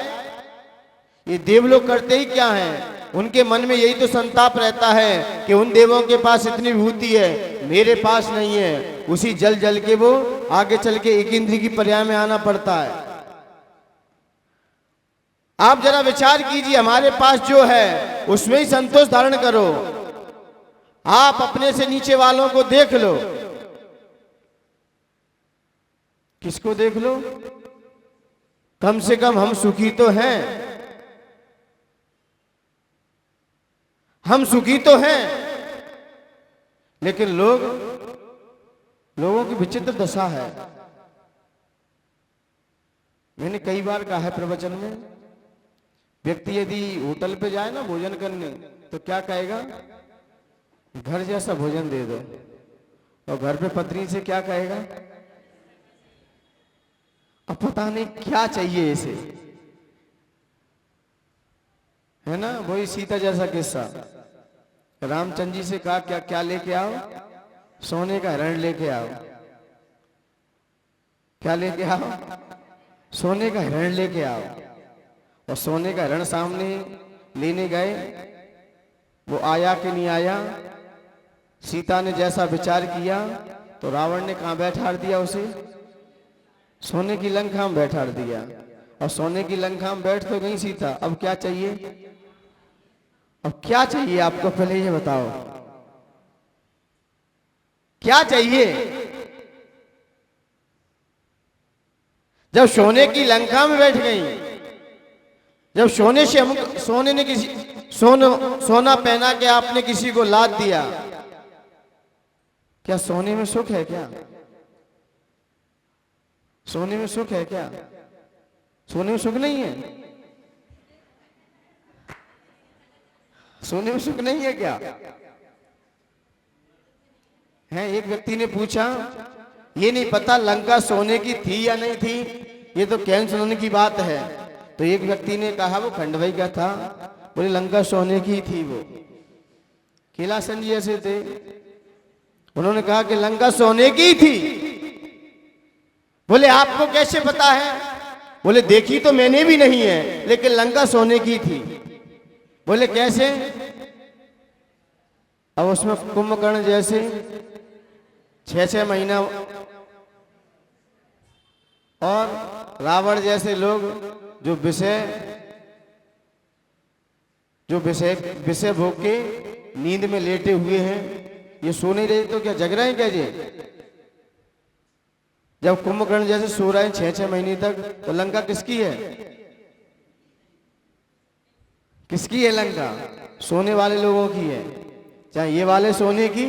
ये देवलोग करते ही क्या हैं, उनके मन में यही तो संताप रहता है कि उन देवों के पास इतनी विभूति है, मेरे पास नहीं है। उसी जल जल के वो आगे चल के एक इंद्रिय की पर्याय में आना पड़ता है। आप जरा विचार कीजिए, हमारे पास जो है उसमें ही संतोष धारण करो। आप अपने से नीचे वालों को देख लो। किसको देख लो? कम से कम हम सुखी तो हैं, हम सुखी तो हैं। लेकिन लोगों की विचित्र दशा है। मैंने कई बार कहा है प्रवचन में, व्यक्ति यदि होटल पे जाए ना भोजन करने, तो क्या कहेगा? घर जैसा भोजन दे दो। और घर पे पत्नी से क्या कहेगा? अब पता नहीं क्या चाहिए इसे, है ना? वही सीता जैसा किस्सा। रामचंद्र जी से कहा क्या क्या लेके आओ? सोने का हिरण लेके आओ। क्या लेके आओ? सोने का हिरण लेके आओ। और सोने का हिरण सामने लेने गए, वो आया कि नहीं आया? सीता ने जैसा विचार किया तो रावण ने कहां बैठा दिया उसे? सोने की लंका में बैठा दिया। और सोने की लंका में बैठ तो गई सीता। अब क्या चाहिए? अब क्या चाहिए आपको? पहले ये बताओ, क्या चाहिए? जब सोने की लंका में बैठ गई, जब सोने ने सोना पहना के आपने किसी को लाद दिया, क्या सोने में सुख है? क्या सोने में सुख है? क्या सोने में सुख नहीं है? सोने में सुख नहीं है क्या? है? एक व्यक्ति ने पूछा, ये नहीं पता लंका सोने की थी या नहीं थी, ये तो कैन सुनने की बात है। तो एक व्यक्ति ने कहा, वो खंडभाई का था, बोले लंका सोने की थी। वो कैलासन जी ऐसे थे, उन्होंने कहा कि लंका सोने की थी। बोले आपको कैसे पता है? बोले देखी तो मैंने भी नहीं है, लेकिन लंका सोने की थी। बोले कैसे? अब उसमें कुंभकर्ण जैसे 6-6 महीना और रावण जैसे लोग जो विषय भोग के नींद में लेटे हुए हैं, ये सो नहीं रहे तो क्या जग रहे हैं क्या जी? जब कुंभकर्ण जैसे सो रहे हैं 6-6 महीने तक, तो लंका किसकी है? किसकी है लंका? सोने वाले लोगों की है। चाहे ये वाले सोने की,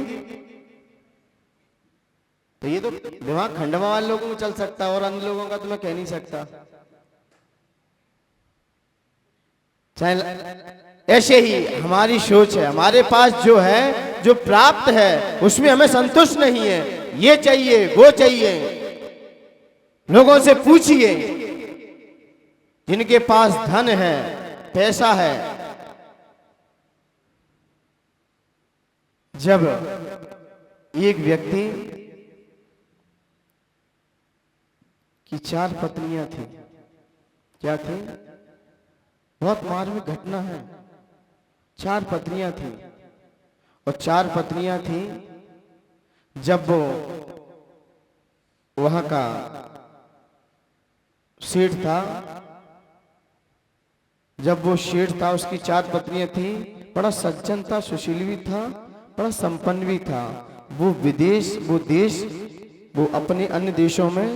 तो ये तो दिमाग खंडवा वाले लोगों को चल सकता है, और अन्य लोगों का तो मैं कह नहीं सकता। चाहे ऐसे ही हमारी सोच है, हमारे पास जो है, जो प्राप्त है, उसमें हमें संतुष्ट नहीं है। ये चाहिए, वो चाहिए। लोगों से पूछिए, जिनके पास धन है, पैसा है, जब एक व्यक्ति की 4 पत्नियां थी, क्या थी? बहुत मार्मिक घटना है। 4 पत्नियां थी, और 4 पत्नियां थी। जब वो वहां का सेठ था, जब वो सेठ था, उसकी 4 पत्नियां थी। बड़ा सज्जन था, सुशील भी था, बड़ा संपन्न भी था। वो अपने अन्य देशों में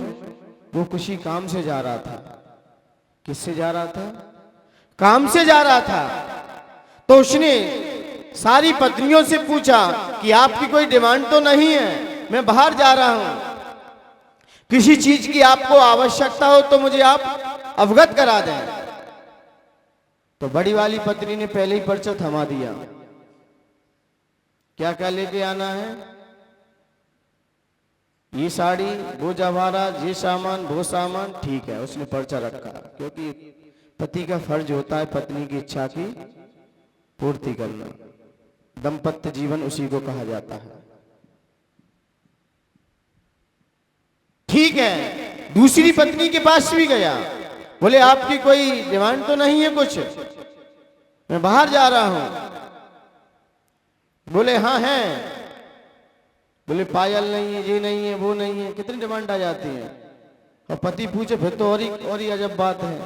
वो किसी काम से जा रहा था। किससे जा रहा था? काम से जा रहा था। तो उसने सारी पत्नियों से पूछा कि आपकी कोई डिमांड तो नहीं है, मैं बाहर जा रहा हूं, किसी चीज की आपको आवश्यकता हो तो मुझे आप अवगत करा दें। तो बड़ी वाली पत्नी ने पहले ही पर्चा थमा दिया, क्या क्या लेके आना है, ये साड़ी, वो जवाहरात, ये सामान, वो सामान, ठीक है, उसने पर्चा रखा, क्योंकि पति का फर्ज होता है पत्नी की इच्छा की पूर्ति करना, दंपत्य जीवन उसी को कहा जाता है। ठीक है, दूसरी पत्नी के पास भी गया, बोले आपकी कोई डिमांड तो नहीं है कुछ, मैं बाहर जा रहा हूं। बोले हाँ है। बोले पायल नहीं है, ये नहीं है, वो नहीं है, कितनी डिमांड आ जाती है। और पति पूछे फिर तो और ही अजब बात है,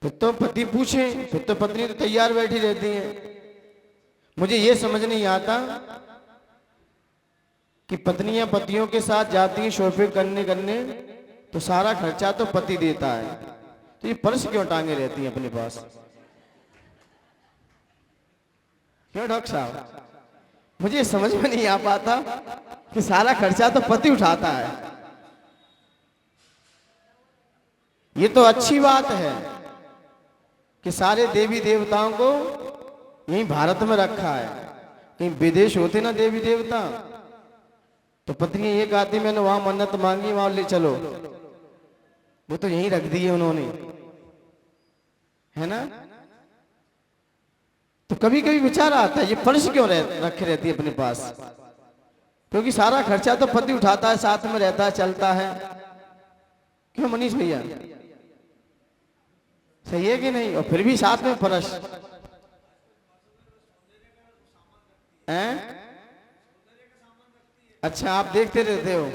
फिर तो पति पूछे, फिर तो पत्नी तो तैयार बैठी रहती है। मुझे ये समझ नहीं आता कि पत्नियां पतियों के साथ जाती हैं शॉपिंग करने तो सारा खर्चा तो पति देता है, तो ये पर्स क्यों टांगे रहती हैं अपने पास, क्यों डॉक्टर साहब? मुझे समझ में नहीं आ पाता कि सारा खर्चा तो पति उठाता है। ये तो अच्छी बात है कि सारे देवी देवताओं को यहीं भारत में रखा है, कहीं विदेश होते ना देवी देवता तो पत्नी ये कहती मैंने वहां मन्नत मांगी वहां ले चलो, वो तो यहीं रख दी है उन्होंने, है ना। तो कभी कभी विचार आता है ये पर्स क्यों रखे रहती है अपने पास, क्योंकि सारा खर्चा तो पति उठाता है, साथ में रहता है, चलता है। क्यों मनीष भैया, सही है कि नहीं? और फिर भी साथ में पर्स हैं? अच्छा, आप देखते रहते हो।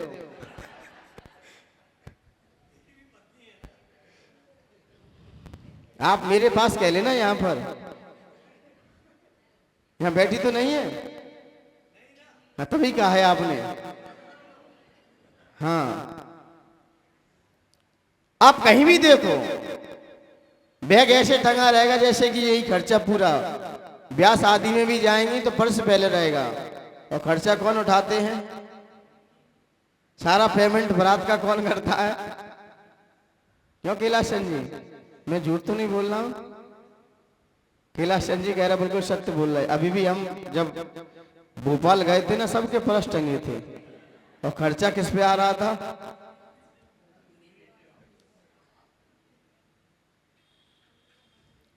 आप मेरे पास कह लेना, यहां पर, यहां बैठी तो नहीं है, तभी कहा है आपने। हाँ, आप कहीं भी देखो बैग ऐसे टंगा रहेगा जैसे कि यही खर्चा पूरा। ब्याह शादी में भी जाएंगी तो पर्स पहले रहेगा, और खर्चा कौन उठाते हैं? सारा पेमेंट बारात का कौन करता है? क्यों कैलाश चंद जी, मैं झूठ तो नहीं बोल रहा हूं? कैलाश चंद जी कह रहा बिल्कुल सत्य बोल रहा है। अभी भी हम जब भोपाल गए थे ना, सबके पर्स टंगे थे, और खर्चा किस पे आ रहा था?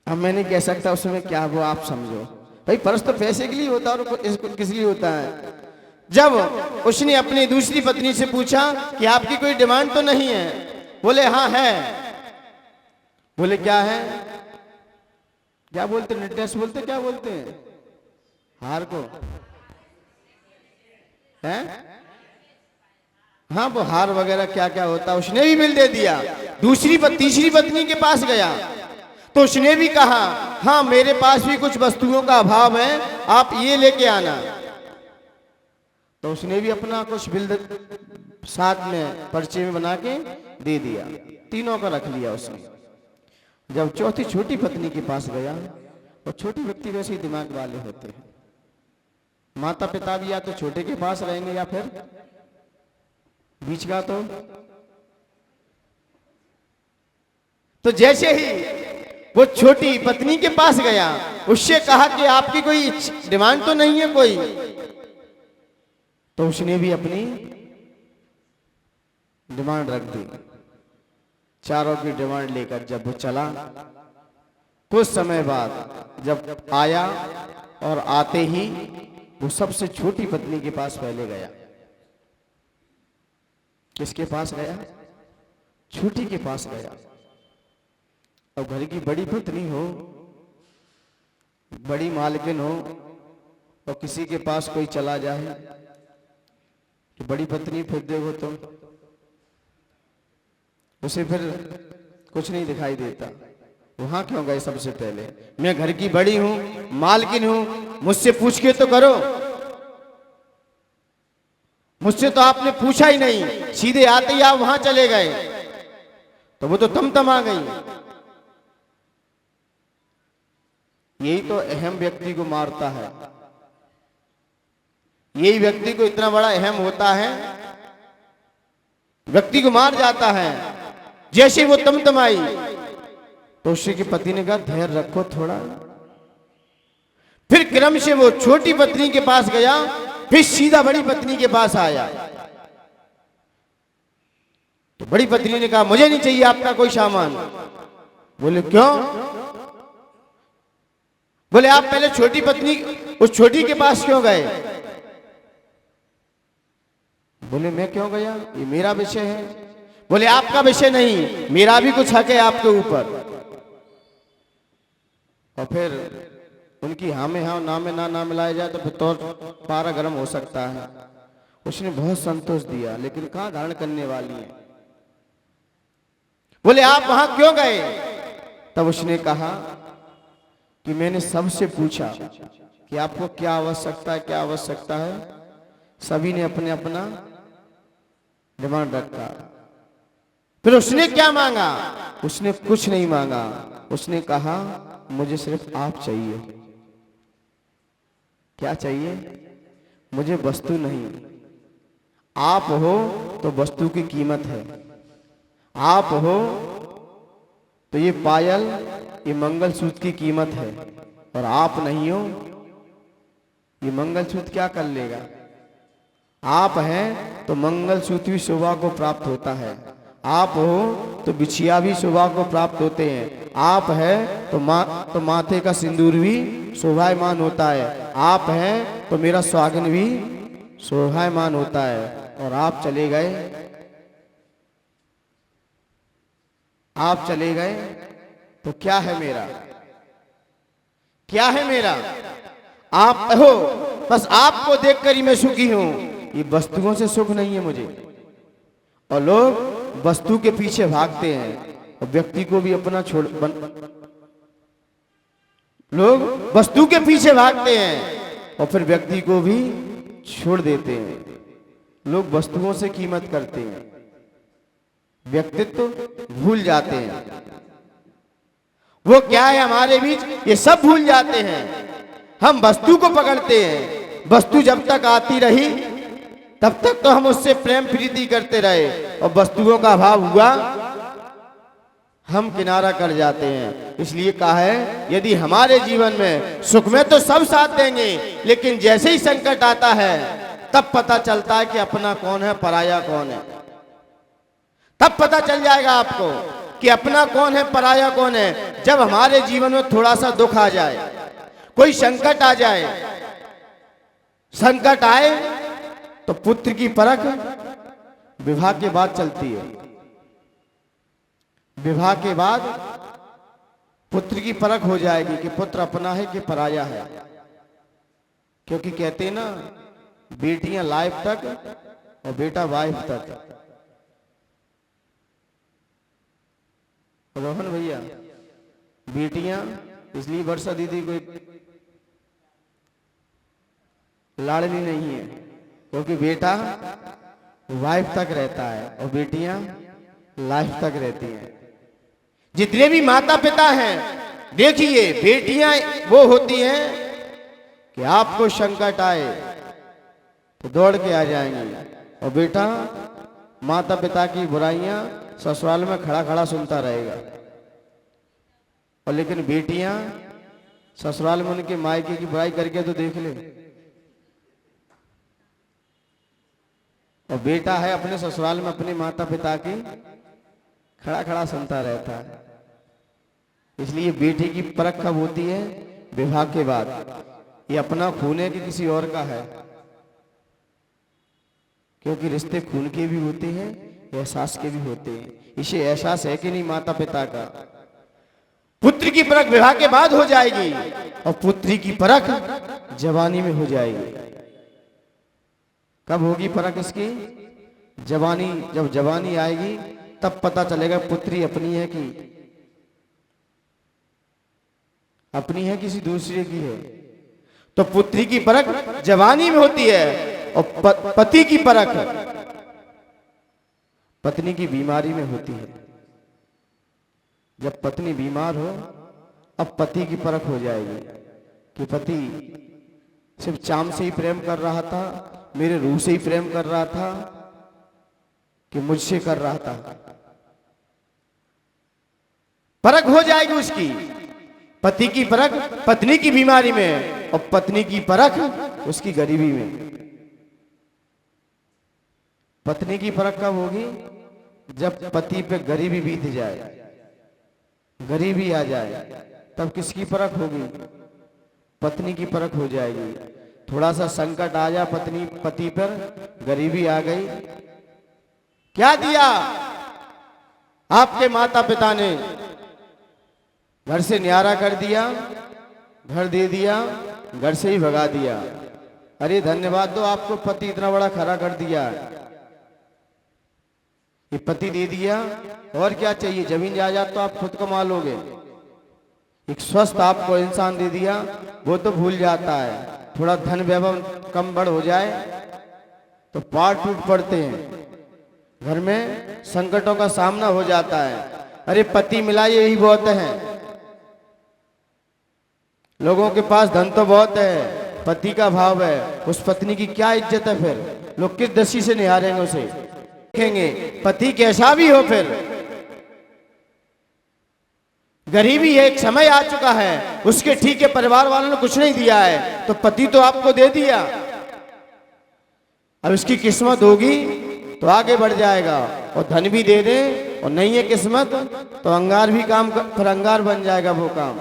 अब मैं नहीं कह सकता उसमें क्या, वो आप समझो भाई। पर्स तो पैसे के लिए होता है, और इसको किस लिए होता है? जब उसने अपनी दूसरी पत्नी से पूछा कि आपकी कोई डिमांड तो नहीं है, बोले हाँ है। बोले क्या है? क्या बोलते, नेकलेस बोलते, क्या बोलते हैं हार को, हैं? हाँ, वो हार वगैरह क्या क्या होता है, उसने भी बिल दे दिया। तीसरी पत्नी के पास गया तो उसने भी कहा हाँ मेरे पास भी कुछ वस्तुओं का अभाव है, आप ये लेके आना। तो उसने भी अपना कुछ बिल साथ में पर्चे में बना के दे दिया, तीनों का रख लिया उसने। जब चौथी छोटी पत्नी के पास गया, और छोटे व्यक्ति वैसे ही दिमाग वाले होते हैं, माता पिता भी या तो छोटे के पास रहेंगे या फिर बीच का। तो जैसे ही वो छोटी पत्नी के पास गया, उससे कहा कि आपकी कोई डिमांड तो नहीं है कोई, तो उसने भी अपनी डिमांड रख दी। चारों की डिमांड लेकर जब वो चला, कुछ समय बाद जब आया, और आते ही वो सबसे छोटी पत्नी के पास पहले गया। किसके पास गया? छोटी के पास गया। और घर की बड़ी पत्नी हो, बड़ी मालकिन हो, और किसी के पास कोई चला जाए तो बड़ी पत्नी फिर देखो तुम, उसे फिर कुछ नहीं दिखाई देता। वहां क्यों गए सबसे पहले? मैं घर की बड़ी हूं, मालकिन हूं, मुझसे पूछ के तो करो। मुझसे तो आपने पूछा ही नहीं, सीधे आते ही आप वहां चले गए, तो वो तो तम आ गई। यही तो अहम व्यक्ति को मारता है। यही व्यक्ति को इतना बड़ा अहम होता है, व्यक्ति को मार जाता है। जैसे वो तमतमाई तो उसी के पति ने कहा धैर्य रखो थोड़ा। फिर क्रम से वो छोटी पत्नी के पास गया, फिर सीधा बड़ी पत्नी के पास आया। तो बड़ी पत्नी ने कहा मुझे नहीं चाहिए आपका कोई सामान। बोले क्यों? बोले आप पहले छोटी पत्नी उस छोटी के पास क्यों गए? बोले मैं क्यों गया, ये मेरा विषय है। बोले आपका विषय नहीं, मेरा भी कुछ हक है आपके ऊपर। और फिर उनकी हाँ में हाँ, ना में ना मिलाया जाए तो फिर तो पारा गर्म हो सकता है। उसने बहुत संतोष दिया, लेकिन कहाँ धारण करने वाली है। बोले आप वहां क्यों गए? तब उसने कहा कि मैंने सबसे पूछा कि आपको क्या आवश्यकता है, क्या आवश्यकता है। सभी ने अपने अपना डिमांड रखा। फिर उसने क्या मांगा? उसने कुछ नहीं मांगा। उसने कहा मुझे सिर्फ आप चाहिए। क्या चाहिए? मुझे वस्तु नहीं, आप हो तो वस्तु की कीमत है। आप हो तो ये पायल, ये मंगलसूत्र की कीमत है। और आप नहीं हो, ये मंगलसूत्र क्या कर लेगा? आप हैं तो मंगलसूत्र भी शोभा को प्राप्त होता है। आप हो तो बिछिया भी शोभा को प्राप्त होते हैं। आप है तो माथे का सिंदूर भी शोभायमान होता है। आप हैं तो मेरा स्वागन भी शोभायमान होता है। और आप चले गए, आप चले गए तो क्या है मेरा? क्या है मेरा? आप हो, बस आपको देखकर ही मैं सुखी हूं। ये वस्तुओं से सुख नहीं है मुझे। और लोग वस्तु के पीछे भागते हैं और व्यक्ति को भी अपना लोग वस्तु के पीछे भागते हैं और फिर व्यक्ति को भी छोड़ देते हैं। लोग वस्तुओं से कीमत करते हैं, व्यक्तित्व भूल जाते हैं। वो क्या है हमारे बीच, ये सब भूल जाते हैं। हम वस्तु को पकड़ते हैं। वस्तु जब तक आती रही तब तक तो हम उससे प्रेम प्रीति करते रहे, और वस्तुओं का अभाव हुआ हम किनारा कर जाते हैं। इसलिए कहा है यदि हमारे जीवन में सुख में तो सब साथ देंगे, लेकिन जैसे ही संकट आता है तब पता चलता है कि अपना कौन है, पराया कौन है। तब पता चल जाएगा आपको कि अपना कौन है, पराया कौन है। जब हमारे जीवन में थोड़ा सा दुख आ जाए, कोई संकट आ जाए, संकट आए तो पुत्र की परख विवाह के बाद चलती है। विवाह के बाद पुत्र की परख हो जाएगी कि पुत्र अपना है कि पराया है। क्योंकि कहते हैं ना, बेटियां लाइफ तक और बेटा वाइफ तक। रोहन भैया, बेटियां इसलिए वर्षा दीदी कोई लाडली नहीं है, क्योंकि बेटा वाइफ तक रहता है और बेटियां लाइफ तक रहती हैं। जितने भी माता पिता हैं, देखिए बेटियां वो होती हैं कि आपको संकट आए तो दौड़ के आ जाएंगी, और बेटा माता पिता की बुराइयां ससुराल में खड़ा खड़ा सुनता रहेगा। और लेकिन बेटियां ससुराल में उनके मायके की बुराई करके तो देख ले। और बेटा है अपने ससुराल में अपने माता पिता की खड़ा खड़ा सुनता रहता है। इसलिए बेटे की परख कब होती है? विवाह के बाद। ये अपना खून है कि किसी और का है? क्योंकि रिश्ते खून के भी होते हैं, एहसास के भी होते हैं। इसे एहसास है कि नहीं माता पिता का? पुत्र की परख विवाह के बाद हो जाएगी और पुत्री की परख जवानी में हो जाएगी। कब होगी परख इसकी? जवानी। जब जवानी आएगी तब पता चलेगा पुत्री अपनी है कि अपनी है किसी दूसरे की है। तो पुत्री की परख जवानी में होती है और पति की परख पत्नी की बीमारी में होती है। जब पत्नी बीमार हो, अब पति की परख हो जाएगी कि पति सिर्फ चाम से ही प्रेम कर रहा था, मेरे रूह से ही प्रेम कर रहा था, कि मुझसे कर रहा था। परख हो जाएगी उसकी, पति की परख पत्नी की बीमारी में और पत्नी की परख उसकी गरीबी में। पत्नी की परख कब होगी? जब पति पे गरीबी बीत जाए, गरीबी आ जाए, तब किसकी परख होगी? पत्नी की परख हो जाएगी। थोड़ा सा संकट आ जाए पति पर, गरीबी आ गई, क्या दिया आपके माता पिता ने? घर से न्यारा कर दिया, घर दे दिया, घर से ही भगा दिया। अरे धन्यवाद दो, आपको पति इतना बड़ा खरा कर दिया, ये पति दे दिया, और क्या चाहिए? जमीन जायदाद तो आप खुद कमा लोगे। एक स्वस्थ आपको इंसान दे दिया, वो तो भूल जाता है। थोड़ा धन वैभव कम बढ़ हो जाए तो पार टूट पड़ते हैं, घर में संकटों का सामना हो जाता है। अरे पति मिला यही बहुत है। लोगों के पास धन तो बहुत है, पति का भाव है, उस पत्नी की क्या इज्जत है? फिर लोग किस दृष्टि से निहारेंगे उसे? देखेंगे पति कैसा भी हो, फिर गरीबी है, एक समय आ चुका है, उसके ठीक है परिवार वालों ने कुछ नहीं दिया है, तो पति तो आपको दे दिया, अब इसकी किस्मत होगी तो आगे बढ़ जाएगा। और धन भी दे दे और नहीं है किस्मत तो अंगार भी काम फिर अंगार बन जाएगा वो काम।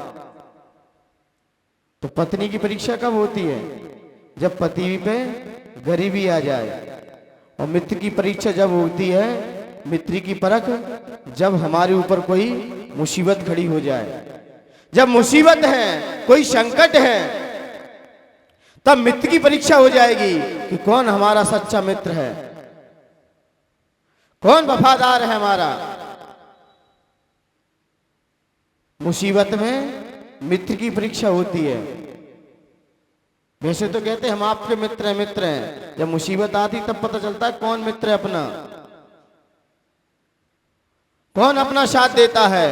तो पत्नी की परीक्षा कब होती है? जब पति पे गरीबी आ जाए। और मित्र की परीक्षा जब होती है, मित्र की परख जब हमारे ऊपर कोई मुसीबत खड़ी हो जाए। जब मुसीबत है, कोई संकट है, तब मित्र की परीक्षा हो जाएगी कि कौन हमारा सच्चा मित्र है, कौन वफादार है हमारा। मुसीबत में मित्र की परीक्षा होती है। वैसे तो कहते हैं हम आपके मित्र हैं, जब मुसीबत आती तब पता चलता है कौन मित्र है अपना, कौन अपना साथ देता है।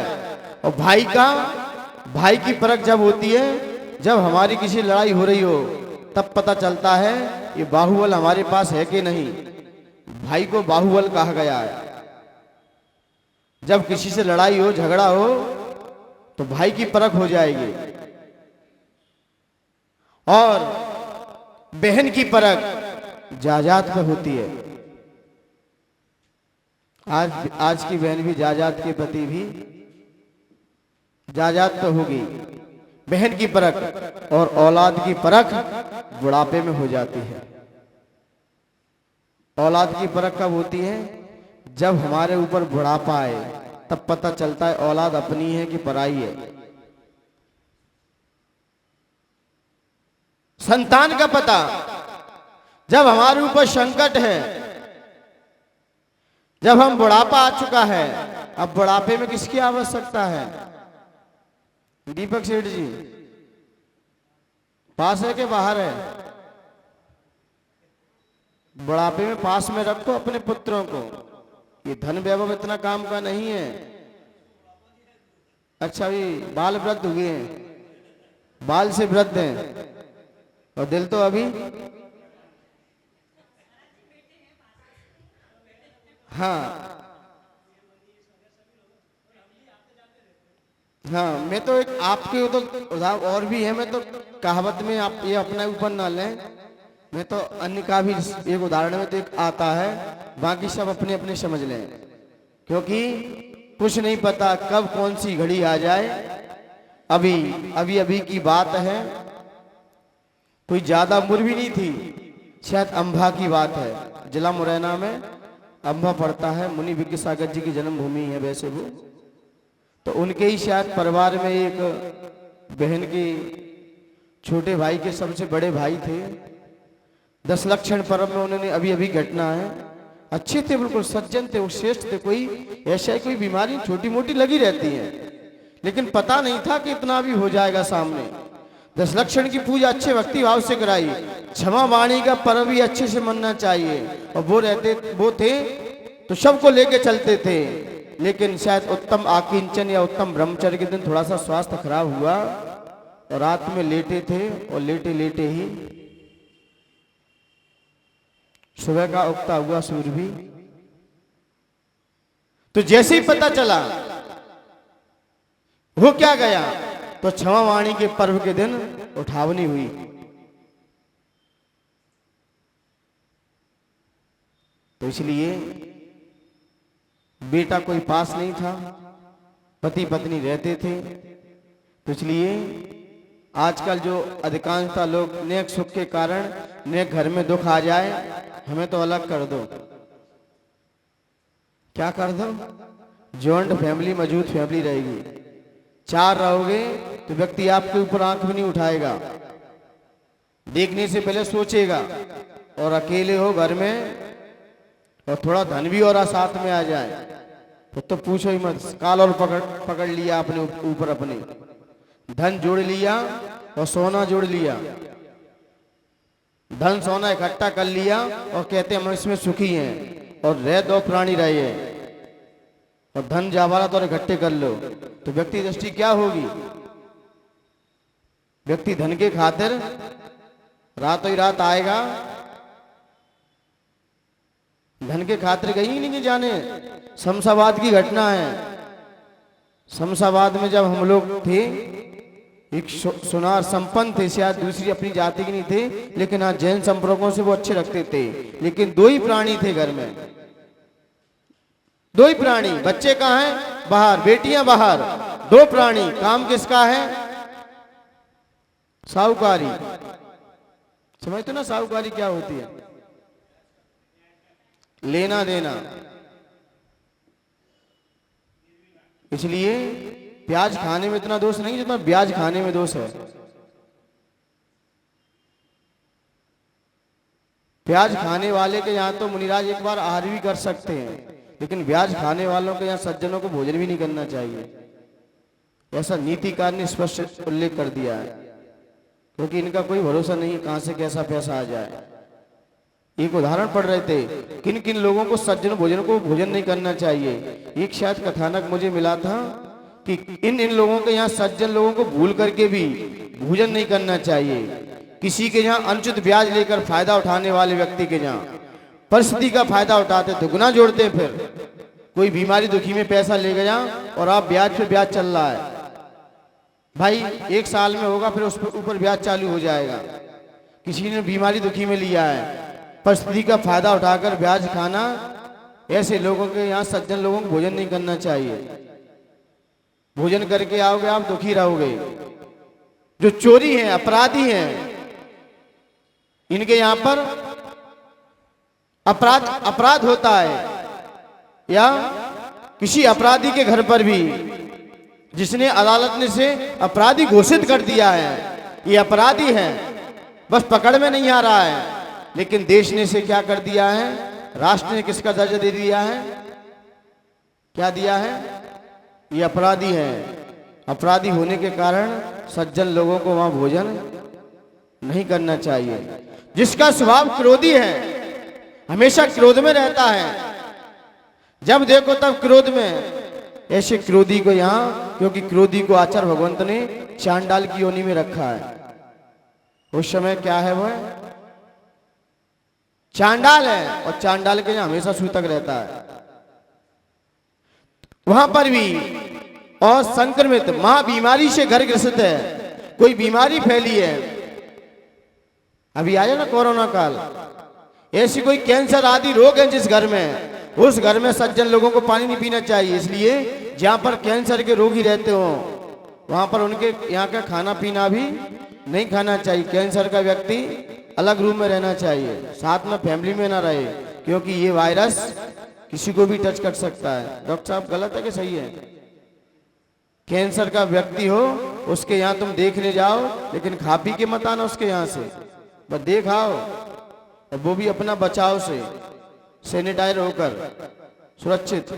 और भाई की परख जब होती है, जब हमारी किसी लड़ाई हो रही हो, तब पता चलता है ये बाहुबल हमारे पास है कि नहीं। भाई को बाहुबल कहा गया है। जब किसी से लड़ाई हो, झगड़ा हो, तो भाई की परख हो जाएगी। और बहन की परख जायदाद पे होती है। आज की बहन भी जायदाद के प्रति भी जायदाद पे होगी। बहन की परख और औलाद की परख बुढ़ापे में हो जाती है। औलाद की परख कब होती है? जब हमारे ऊपर बुढ़ापा आए, तब पता चलता है औलाद अपनी है कि पराई है। संतान का पता जब हमारे ऊपर संकट है, जब हम बुढ़ापा आ चुका है। अब बुढ़ापे में किसकी आवश्यकता है? दीपक सेठ जी पास है कि बाहर है? बुढ़ापे में पास में रखो अपने पुत्रों को। ये धन वैभव इतना काम का नहीं है। अच्छा भी बाल वृद्ध हुए हैं, बाल से वृद्ध हैं, और दिल तो अभी हाँ मैं तो एक आपके तो और भी है। मैं तो कहावत में आप ये अपने ऊपर ना लें। मैं तो अन्य का भी एक उदाहरण में तो एक आता है, बाकी सब अपने अपने समझ लें, क्योंकि कुछ नहीं पता कब कौन सी घड़ी आ जाए। अभी की बात है, कोई ज्यादा उम्र भी नहीं थी, शायद अम्भा की बात है। जिला मुरैना में अम्भा पड़ता है, मुनि विज्ञ सागर जी की जन्मभूमि है वैसे वो। तो उनके ही शायद परिवार में एक बहन के छोटे भाई के सबसे बड़े भाई थे। 10 लक्षण पर्व में उन्होंने अभी घटना है, अच्छे थे, बिल्कुल सज्जन थे, वो श्रेष्ठ थे, कोई ऐसा कोई बीमारी छोटी मोटी लगी रहती है, लेकिन पता नहीं था कि इतना भी हो जाएगा सामने। 10 लक्षण की पूजा अच्छे भक्ति भाव से कराई। क्षमा वाणी का पर्व भी अच्छे से मनना चाहिए। और वो थे तो सबको लेके चलते थे। लेकिन शायद उत्तम आकिंचन या उत्तम ब्रह्मचर्य के दिन थोड़ा सा स्वास्थ्य खराब हुआ और रात में लेटे थे और लेटे लेटे ही सुबह का उगता हुआ सूर्य भी। तो जैसे ही पता चला हो क्या गया, तो क्षमावाणी के पर्व के दिन उठावनी हुई। तो इसलिए बेटा कोई पास नहीं था, पति पत्नी रहते थे। तो इसलिए आजकल जो अधिकांशता लोग नेक सुख के कारण नेक घर में दुख आ जाए, हमें तो अलग कर दो। क्या कर दो? जॉइंट फैमिली मौजूद फैमिली रहेगी। 4 रहोगे तो व्यक्ति आपके ऊपर आंख भी नहीं उठाएगा, देखने से पहले सोचेगा। और अकेले हो घर में और थोड़ा धन भी और साथ में आ जाए तो पूछो ही मत, काल और पकड़ लिया अपने ऊपर, अपने धन जोड़ लिया और सोना जोड़ लिया, धन सोना इकट्ठा कर लिया और कहते हम इसमें सुखी हैं। और रह 2 प्राणी रहे और धन जावारा तो इकट्ठे कर लो, तो व्यक्ति दृष्टि क्या होगी? व्यक्ति धन के खातिर रातों ही रात आएगा, धन के खातिर गई ही नहीं जाने। शमशाबाद की घटना है। शमशाबाद में जब हम लोग थे, एक सुनार संपन्न थे, शायद दूसरी अपनी जाति के नहीं थे, लेकिन हाँ जैन संपर्कों से वो अच्छे रखते थे। लेकिन 2 ही प्राणी थे घर में, 2 ही प्राणी। बच्चे कहाँ हैं? बाहर, बेटियां बाहर। 2 प्राणी। काम किसका है? साहूकारी। समझते ना साहूकारी क्या होती है? लेना देना। इसलिए प्याज खाने में इतना दोष नहीं जितना ब्याज खाने में दोष है। प्याज खाने वाले के यहाँ तो मुनिराज एक बार आहार भी कर सकते हैं, लेकिन ब्याज खाने वालों के यहाँ सज्जनों को भोजन भी नहीं करना चाहिए। ऐसा नीतिकार ने स्पष्ट उल्लेख कर दिया है, क्योंकि इनका कोई भरोसा नहीं है कहां से कैसा पैसा आ जाए। एक उदाहरण पढ़ रहे थे, किन किन लोगों को सज्जन भोजन को भोजन नहीं करना चाहिए। एक शायद कथानक मुझे मिला था कि इन लोगों के यहाँ सज्जन लोगों को भूल करके भी भोजन नहीं करना चाहिए। किसी के यहाँ अनुचित ब्याज लेकर फायदा उठाने वाले व्यक्ति के यहाँ परिस्थिति का फायदा उठाते तो गुना जोड़ते। फिर कोई बीमारी दुखी में पैसा ले गया और आप ब्याज पे ब्याज चल रहा है, भाई 1 साल में होगा, फिर उस ऊपर ब्याज चालू हो जाएगा। किसी ने बीमारी दुखी में लिया है, परिस्थिति का फायदा उठाकर ब्याज खाना, ऐसे लोगों के यहाँ सज्जन लोगों को भोजन नहीं करना चाहिए। भोजन करके आओगे आप दुखी रहोगे। जो चोरी हैं, अपराधी हैं, इनके यहाँ पर अपराध होता है, या किसी अपराधी के घर पर भी जिसने अदालत ने से अपराधी घोषित कर दिया है, ये अपराधी है, बस पकड़ में नहीं आ रहा है, लेकिन देश ने से क्या कर दिया है, राष्ट्र ने किसका दर्जा दे दिया है? क्या दिया है? ये अपराधी है। अपराधी होने के कारण सज्जन लोगों को वहां भोजन नहीं करना चाहिए। जिसका स्वभाव क्रोधी है, हमेशा क्रोध में रहता है, जब देखो तब क्रोध में, ऐसे क्रोधी को यहाँ, क्योंकि क्रोधी को आचार्य भगवंत ने चांडाल की योनि में रखा है। उस समय क्या है? वह चांडाल है, और चांडाल के यहाँ हमेशा सूतक रहता है। वहां पर भी और संक्रमित महाबीमारी से घर ग्रसित है, कोई बीमारी फैली है, अभी आया ना कोरोना काल, ऐसी कोई कैंसर आदि रोग है जिस घर में, उस घर में सज्जन लोगों को पानी नहीं पीना चाहिए। इसलिए जहां पर कैंसर के रोगी रहते हो वहां पर उनके यहाँ का खाना पीना भी नहीं खाना चाहिए। कैंसर का व्यक्ति अलग रूम में रहना चाहिए, साथ में फैमिली में ना रहे, क्योंकि ये वायरस किसी को भी टच कर सकता है। डॉक्टर साहब गलत है कि सही है? कैंसर का व्यक्ति हो उसके यहाँ तुम देखने जाओ, लेकिन खा पी के मत आना उसके यहाँ से, बस देख आओ, और वो भी अपना बचाव से सैनिटाइज होकर सुरक्षित,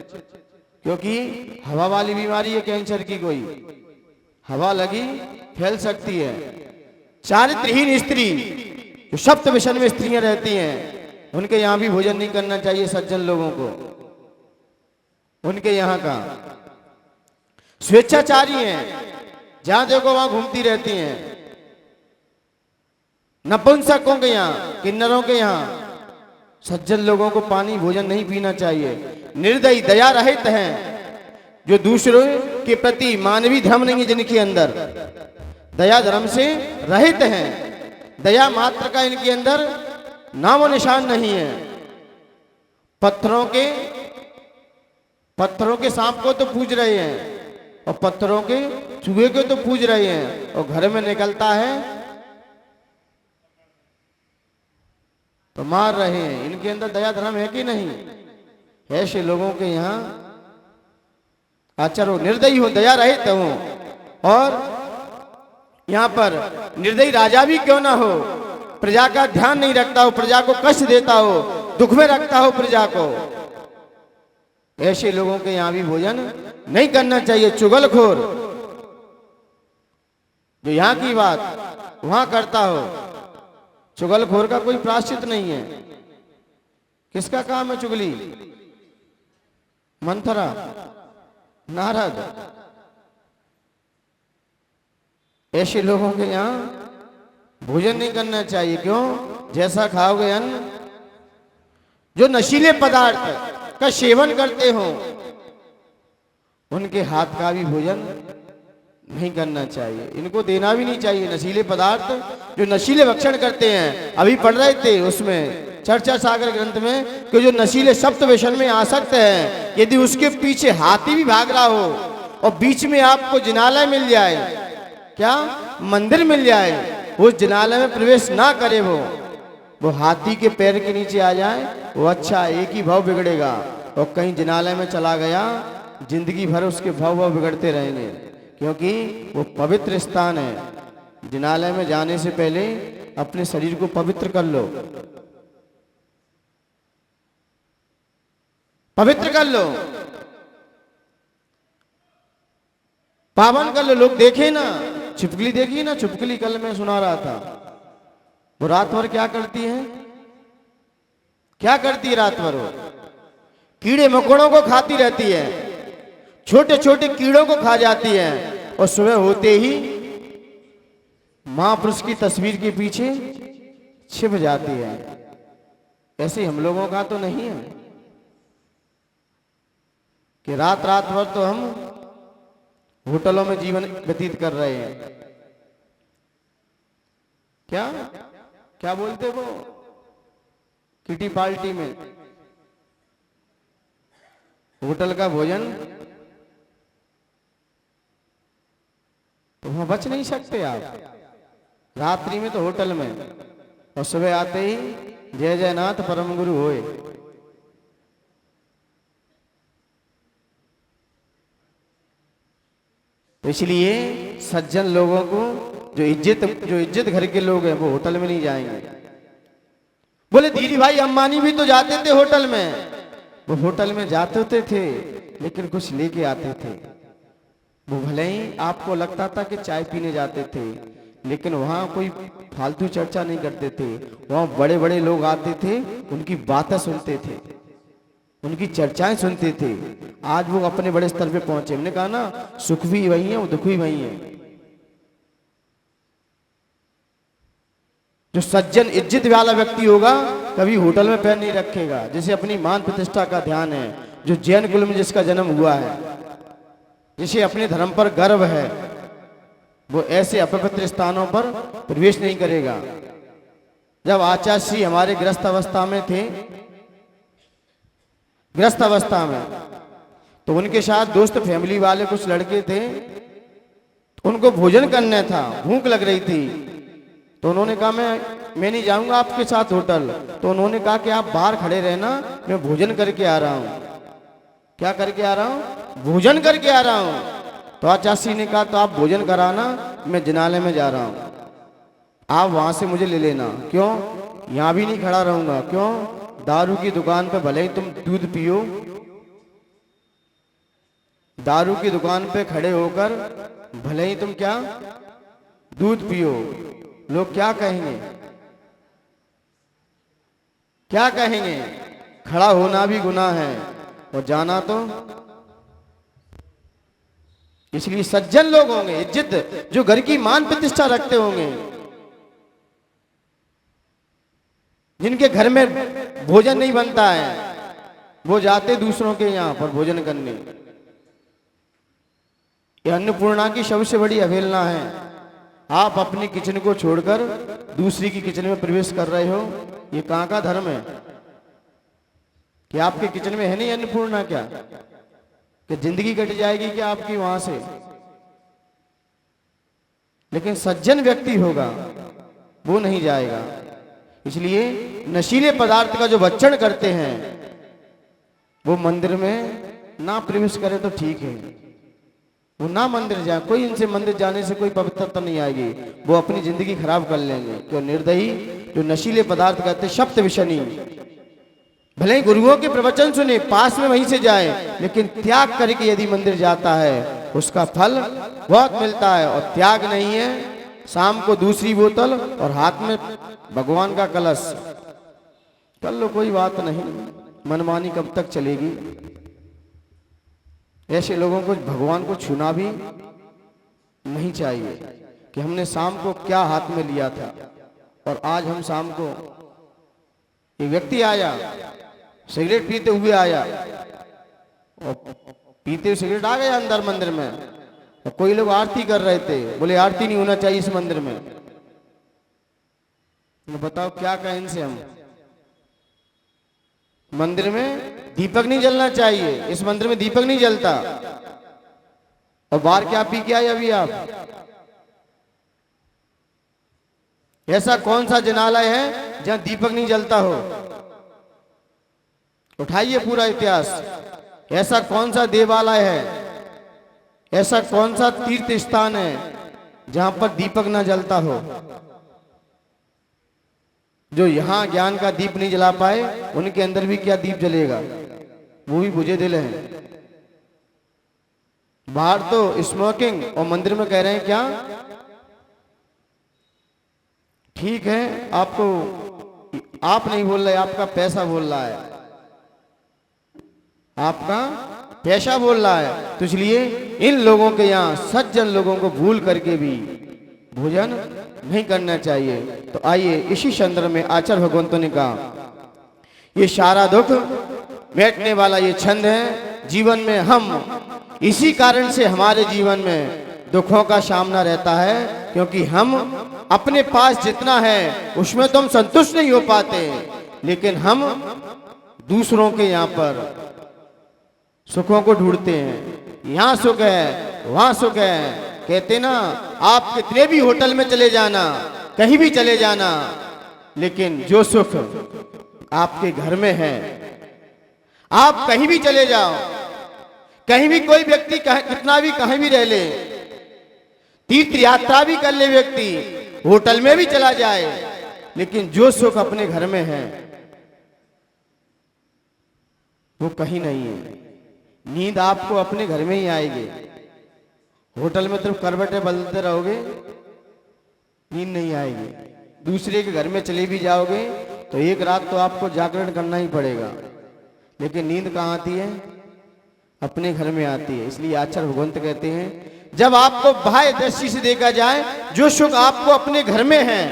क्योंकि हवा वाली बीमारी है कैंसर की, कोई हवा लगी फैल सकती है। चारित्रहीन स्त्री, जो सप्त विषण में स्त्रियां रहती हैं, उनके यहाँ भी भोजन नहीं करना चाहिए सज्जन लोगों को। उनके यहाँ का। स्वेच्छाचारी हैं, जहां देखो वहां घूमती रहती हैं। नपुंसकों के यहाँ, किन्नरों के यहाँ। सज्जन लोगों को पानी भोजन नहीं पीना चाहिए। निर्दयी, दया रहित हैं, जो दूसरों के प्रति मानवीय धर्म नहीं है जिनके अंदर, दया धर्म से रहित हैं। दया मात्र का इनके अंदर नामो निशान नहीं है। पत्थरों के सांप को तो पूज रहे हैं और पत्थरों के चूहे को तो पूज रहे हैं, और घर में निकलता है तो मार रहे हैं। इनके अंदर दया धर्म है कि नहीं? ऐसे लोगों के यहाँ आचरो, निर्दयी हो, दया रहित हो। और यहाँ पर निर्दयी राजा भी क्यों ना हो, प्रजा का ध्यान नहीं रखता हो, प्रजा को कष्ट देता हो, दुख में रखता हो प्रजा को, ऐसे लोगों के यहाँ भी भोजन नहीं करना चाहिए। चुगलखोर, जो यहाँ की बात वहां करता हो, चुगलखोर का कोई प्रायश्चित नहीं है। किसका काम है चुगली? मंथरा, नारद। ऐसे लोगों के यहाँ भोजन नहीं करना चाहिए। क्यों? जैसा खाओगे अन्न, जो नशीले पदार्थ का सेवन करते हो उनके हाथ का भी भोजन नहीं करना चाहिए। इनको देना भी नहीं चाहिए। नशीले पदार्थ, जो नशीले भक्षण करते हैं, अभी पढ़ रहे थे उसमें चर्चा सागर ग्रंथ में कि जो नशीले सप्त व्यसन में आसक्त है, यदि उसके पीछे हाथी भी भाग रहा हो और बीच में आपको जिनालय मिल जाए, क्या मंदिर मिल जाए, उस जिनालय में प्रवेश ना करे, वो हाथी के पैर के नीचे आ जाए, वो अच्छा, एक ही भाव बिगड़ेगा। और कहीं जिनालय में चला गया, जिंदगी भर उसके भाव बिगड़ते रहेंगे, क्योंकि वो पवित्र स्थान है। जिनालय में जाने से पहले अपने शरीर को पवित्र कर लो, पवित्र कर लो, पावन कर लो। लोग देखे ना, छिपकली देखी ना, छिपकली कल मैं सुना रहा था, वो रात भर क्या करती है? क्या करती है रात भर? वो कीड़े मकोड़ों को खाती रहती है, छोटे छोटे कीड़ों को खा जाती है, और सुबह होते ही महापुरुष की तस्वीर के पीछे छिप जाती है। ऐसे हम लोगों का तो नहीं है कि रात रात भर तो हम होटलों में जीवन व्यतीत कर रहे हैं। क्या क्या बोलते वो, किटी पार्टी में होटल का भोजन, तो वहां बच नहीं सकते आप। रात्रि में तो होटल में, और सुबह आते ही जय जयनाथ परम गुरु होए। तो इसलिए सज्जन लोगों को, जो इज्जत घर के लोग हैं, वो होटल में नहीं जाएंगे। बोले धीरी भाई अंबानी भी तो जाते थे होटल में। वो होटल में जाते थे लेकिन कुछ लेके आते थे। वो भले ही आपको लगता था कि चाय पीने जाते थे, लेकिन वहां कोई फालतू चर्चा नहीं करते थे। वहां बड़े बड़े लोग आते थे, उनकी बातें सुनते थे, उनकी चर्चाएं सुनते थे। आज वो अपने बड़े स्तर पे पहुंचे। हमने कहा ना, सुख भी वही है, वो दुख भी वही है। जो सज्जन इज्जत वाला व्यक्ति होगा, कभी होटल में पैर नहीं रखेगा, जिसे अपनी मान प्रतिष्ठा का ध्यान है, जो जैन कुल में जिसका जन्म हुआ है, जिसे अपने धर्म पर गर्व है, वो ऐसे अपवित्र स्थानों पर प्रवेश नहीं करेगा। जब आचार्य श्री हमारे गृहस्थ अवस्था में थे, गृहस्थ अवस्था में, तो उनके साथ दोस्त फैमिली वाले कुछ लड़के थे, उनको भोजन करना था, भूख लग रही थी। तो उन्होंने कहा मैं नहीं जाऊंगा आपके साथ होटल। तो उन्होंने कहा कि आप बाहर खड़े रहना, मैं भोजन करके आ रहा हूं। क्या करके आ रहा हूं? भोजन करके आ रहा हूं। तो आचार्य ने कहा तो आप भोजन कराना, मैं जिनालय में जा रहा हूं, आप वहां से मुझे ले लेना। क्यों? यहां भी नहीं खड़ा रहूंगा। क्यों? दारू की दुकान पे भले ही तुम दूध पियो, दारू की दुकान पे खड़े होकर भले ही तुम क्या दूध पियो, लोग क्या कहेंगे? क्या कहेंगे? खड़ा होना भी गुनाह है और जाना तो इसलिए सज्जन लोग होंगे, इज्जत जो घर की मान प्रतिष्ठा रखते होंगे, जिनके घर में भोजन नहीं बनता है, वो जाते दूसरों के यहां पर भोजन करने। ये अन्नपूर्णा की सबसे बड़ी अवहेलना है। आप अपनी किचन को छोड़कर दूसरी की किचन में प्रवेश कर रहे हो, ये कहां का धर्म है? कि आपके किचन में है नहीं अन्नपूर्णा क्या? कि जिंदगी कट जाएगी क्या आपकी वहां से? लेकिन सज्जन व्यक्ति होगा वो नहीं जाएगा। इसलिए नशीले पदार्थ का जो भक्षण करते हैं वो मंदिर में ना प्रवेश करे तो ठीक है, वो ना मंदिर जाए। कोई इनसे मंदिर जाने से कोई पवित्रता नहीं आएगी, वो अपनी जिंदगी खराब कर लेंगे। क्यों? निर्दयी जो नशीले पदार्थ करते, शब्द विषणी, भले ही गुरुओं के प्रवचन सुने, पास में वहीं से जाए, लेकिन त्याग करके यदि मंदिर जाता है उसका फल बहुत मिलता है। और त्याग नहीं है, शाम को दूसरी बोतल और हाथ में भगवान का कलश, कर लो कोई बात नहीं, मनमानी कब तक चलेगी? ऐसे लोगों को भगवान को छूना भी नहीं चाहिए कि हमने शाम को क्या हाथ में लिया था। और आज हम शाम को, एक व्यक्ति आया, सिगरेट पीते हुए आया, और पीते हुए सिगरेट आ गया अंदर मंदिर में। और कोई लोग आरती कर रहे थे, बोले आरती नहीं होना चाहिए इस मंदिर में। तो बताओ क्या कहें इनसे हम? मंदिर में दीपक नहीं जलना चाहिए, इस मंदिर में दीपक नहीं जलता। और बाहर क्या पी के आए अभी आप? ऐसा कौन सा जनालय है जहां दीपक नहीं जलता हो? उठाइए पूरा इतिहास। ऐसा कौन सा देवालय है, ऐसा कौन सा तीर्थ स्थान है जहां पर दीपक ना जलता हो? जो यहां ज्ञान का दीप नहीं जला पाए, उनके अंदर भी क्या दीप जलेगा? वो भी बुझे दिल हैं। बाहर तो स्मोकिंग और मंदिर में कह रहे हैं क्या? ठीक है, आपको, आप नहीं बोल रहे, आपका पैसा बोल रहा है, आपका पैसा बोल रहा है। तो इसलिए इन लोगों के यहाँ, सज्जन लोगों को भूल करके भी भोजन नहीं करना चाहिए। तो आइए इसी संदर्भ में आचार्य भगवंतों ने कहा, ये सारा दुख मिटने वाला ये छंद है जीवन में। हम इसी कारण से हमारे जीवन में दुखों का सामना रहता है, क्योंकि हम अपने पास जितना है उसमें तो हम संतुष्ट नहीं हो पाते, लेकिन हम दूसरों के यहाँ पर सुखों को ढूंढते हैं। यहाँ सुख है, वहां सुख है। कहते ना, आप कितने भी होटल में चले जाना, कहीं भी चले जाना, लेकिन जो सुख आपके घर में है, आप कहीं भी चले जाओ, कहीं भी कोई व्यक्ति कितना भी कहीं भी रह ले, तीर्थ यात्रा भी कर ले व्यक्ति, होटल में भी चला जाए, लेकिन जो सुख अपने घर में है वो कहीं नहीं है। नींद आपको अपने घर में ही आएगी। होटल में तुम करवटें बदलते रहोगे, नींद नहीं आएगी। दूसरे के घर में चले भी जाओगे तो एक रात तो आपको जागरण करना ही पड़ेगा, लेकिन नींद कहाँ आती है? अपने घर में आती है। इसलिए आचार्य भगवंत कहते हैं, जब आपको बाह्य दृष्टि से देखा जाए जो सुख आपको अपने घर में है,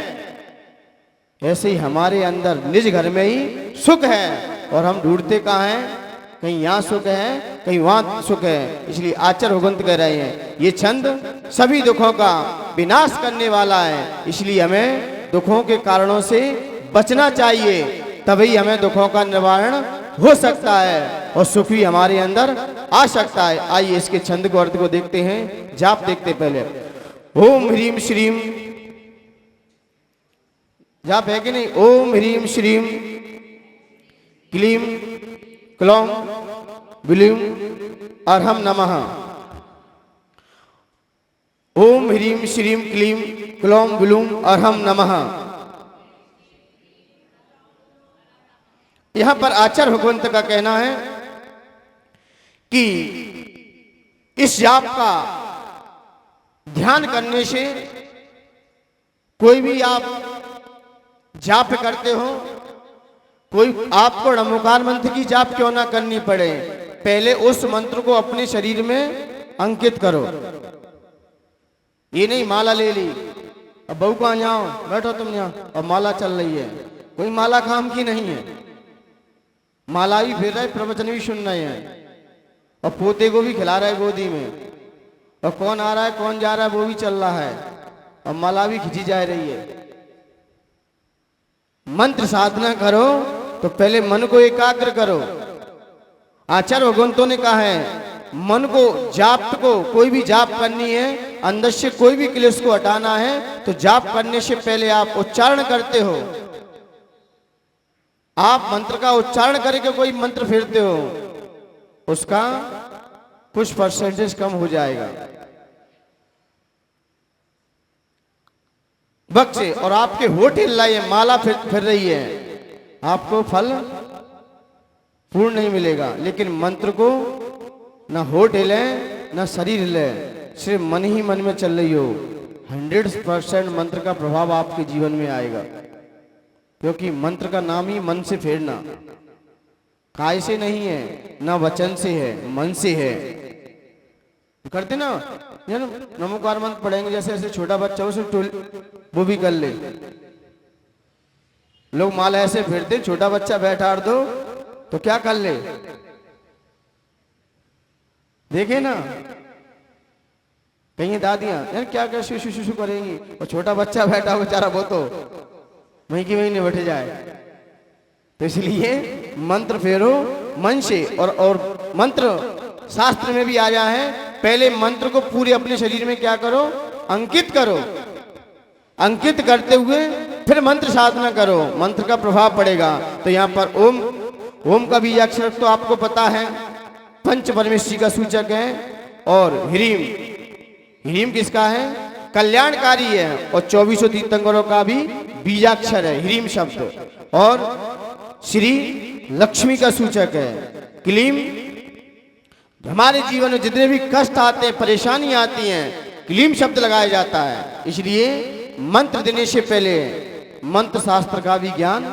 ऐसे ही हमारे अंदर निज घर में ही सुख है। और हम ढूंढते कहाँ हैं? कहीं यहाँ सुख है, कहीं वहां सुख है। इसलिए आचार्य भगवंत कह रहे हैं, ये छंद सभी दुखों का विनाश करने वाला है। इसलिए हमें दुखों के कारणों से बचना चाहिए, तभी हमें दुखों का निवारण हो सकता है और सुख भी हमारे अंदर आ सकता है। आइए इसके छंद को, अर्थ को देखते हैं। जाप देखते पहले। ओम ह्रीम श्रीम, जाप है कि नहीं? ओम ह्रीम श्रीम क्लीम क्लौम विलीम अर्हम नमः। ओम ह्रीम श्रीम क्लीम क्लौम विलूम अर्हम नमः। यहां पर आचार्य भगवंत का कहना है कि इस जाप का ध्यान करने से, कोई भी आप जाप करते हो, कोई आपको नमोकार मंत्र की जाप क्यों ना करनी पड़े, पहले उस मंत्र को अपने शरीर में अंकित करो। ये नहीं माला ले ली, अब बहू कहाँ जाओ, बैठो तुम यहाँ, और माला चल रही है। कोई माला काम की नहीं है, माला भी फिर रहे, प्रवचन भी सुन रहे हैं, और पोते को भी खिला रहे गोदी में, और कौन आ रहा है कौन जा रहा है वो भी चल रहा है, और माला भी खिंची जा रही है। मंत्र साधना करो तो पहले मन को एकाग्र करो। आचार्य भगवंतों ने कहा है मन को, जाप को, कोई भी जाप करनी है, अंदर से कोई भी क्लेश को हटाना है तो जाप करने से पहले आप उच्चारण करते हो। आप मंत्र का उच्चारण करके कोई मंत्र फेरते हो, उसका कुछ परसेंटेज कम हो जाएगा वक्त से, और आपके होठ हिल रही है, माला फिर रही है, आपको फल पूर्ण नहीं मिलेगा। लेकिन मंत्र को ना होठ हिले ना शरीर हिले, सिर्फ मन ही मन में चल रही हो, 100% मंत्र का प्रभाव आपके जीवन में आएगा। क्योंकि मंत्र का नाम ही मन से फेरना, काय से नहीं है, ना वचन से है, मन से है। करते ना नमोकार मंत्र पढ़ेंगे, जैसे ऐसे छोटा बच्चा उसे वो भी कर ले, लोग माला ऐसे फेरते, छोटा बच्चा बैठा दो तो क्या कर ले, देखे ना कहीं दादियां यार क्या क्या शुशु शुशु करेंगी, और छोटा बच्चा बैठा हो बेचारा वो तो वहीं की वहीं बैठे जाए। तो इसलिए मंत्र फेरो मन से, और मंत्र शास्त्र में भी आया है, पहले मंत्र को पूरे अपने शरीर में क्या करो, अंकित करो। अंकित करते हुए फिर मंत्र साधना करो, मंत्र का प्रभाव पड़ेगा। तो यहाँ पर ओम का बीजाक्षर तो आपको पता है, पंच परमेश्वरी का सूचक है, और ह्रीम किसका है, कल्याणकारी है, और 24 तीर्थंकरों का भी बीजाक्षर है ह्रीम शब्द, और श्री लक्ष्मी का सूचक है क्लीम। हमारे जीवन में जितने भी कष्ट आते हैं, परेशानी आती हैं, क्लीम शब्द लगाया जाता है। इसलिए मंत्र देने से पहले मंत्र शास्त्र का भी ज्ञान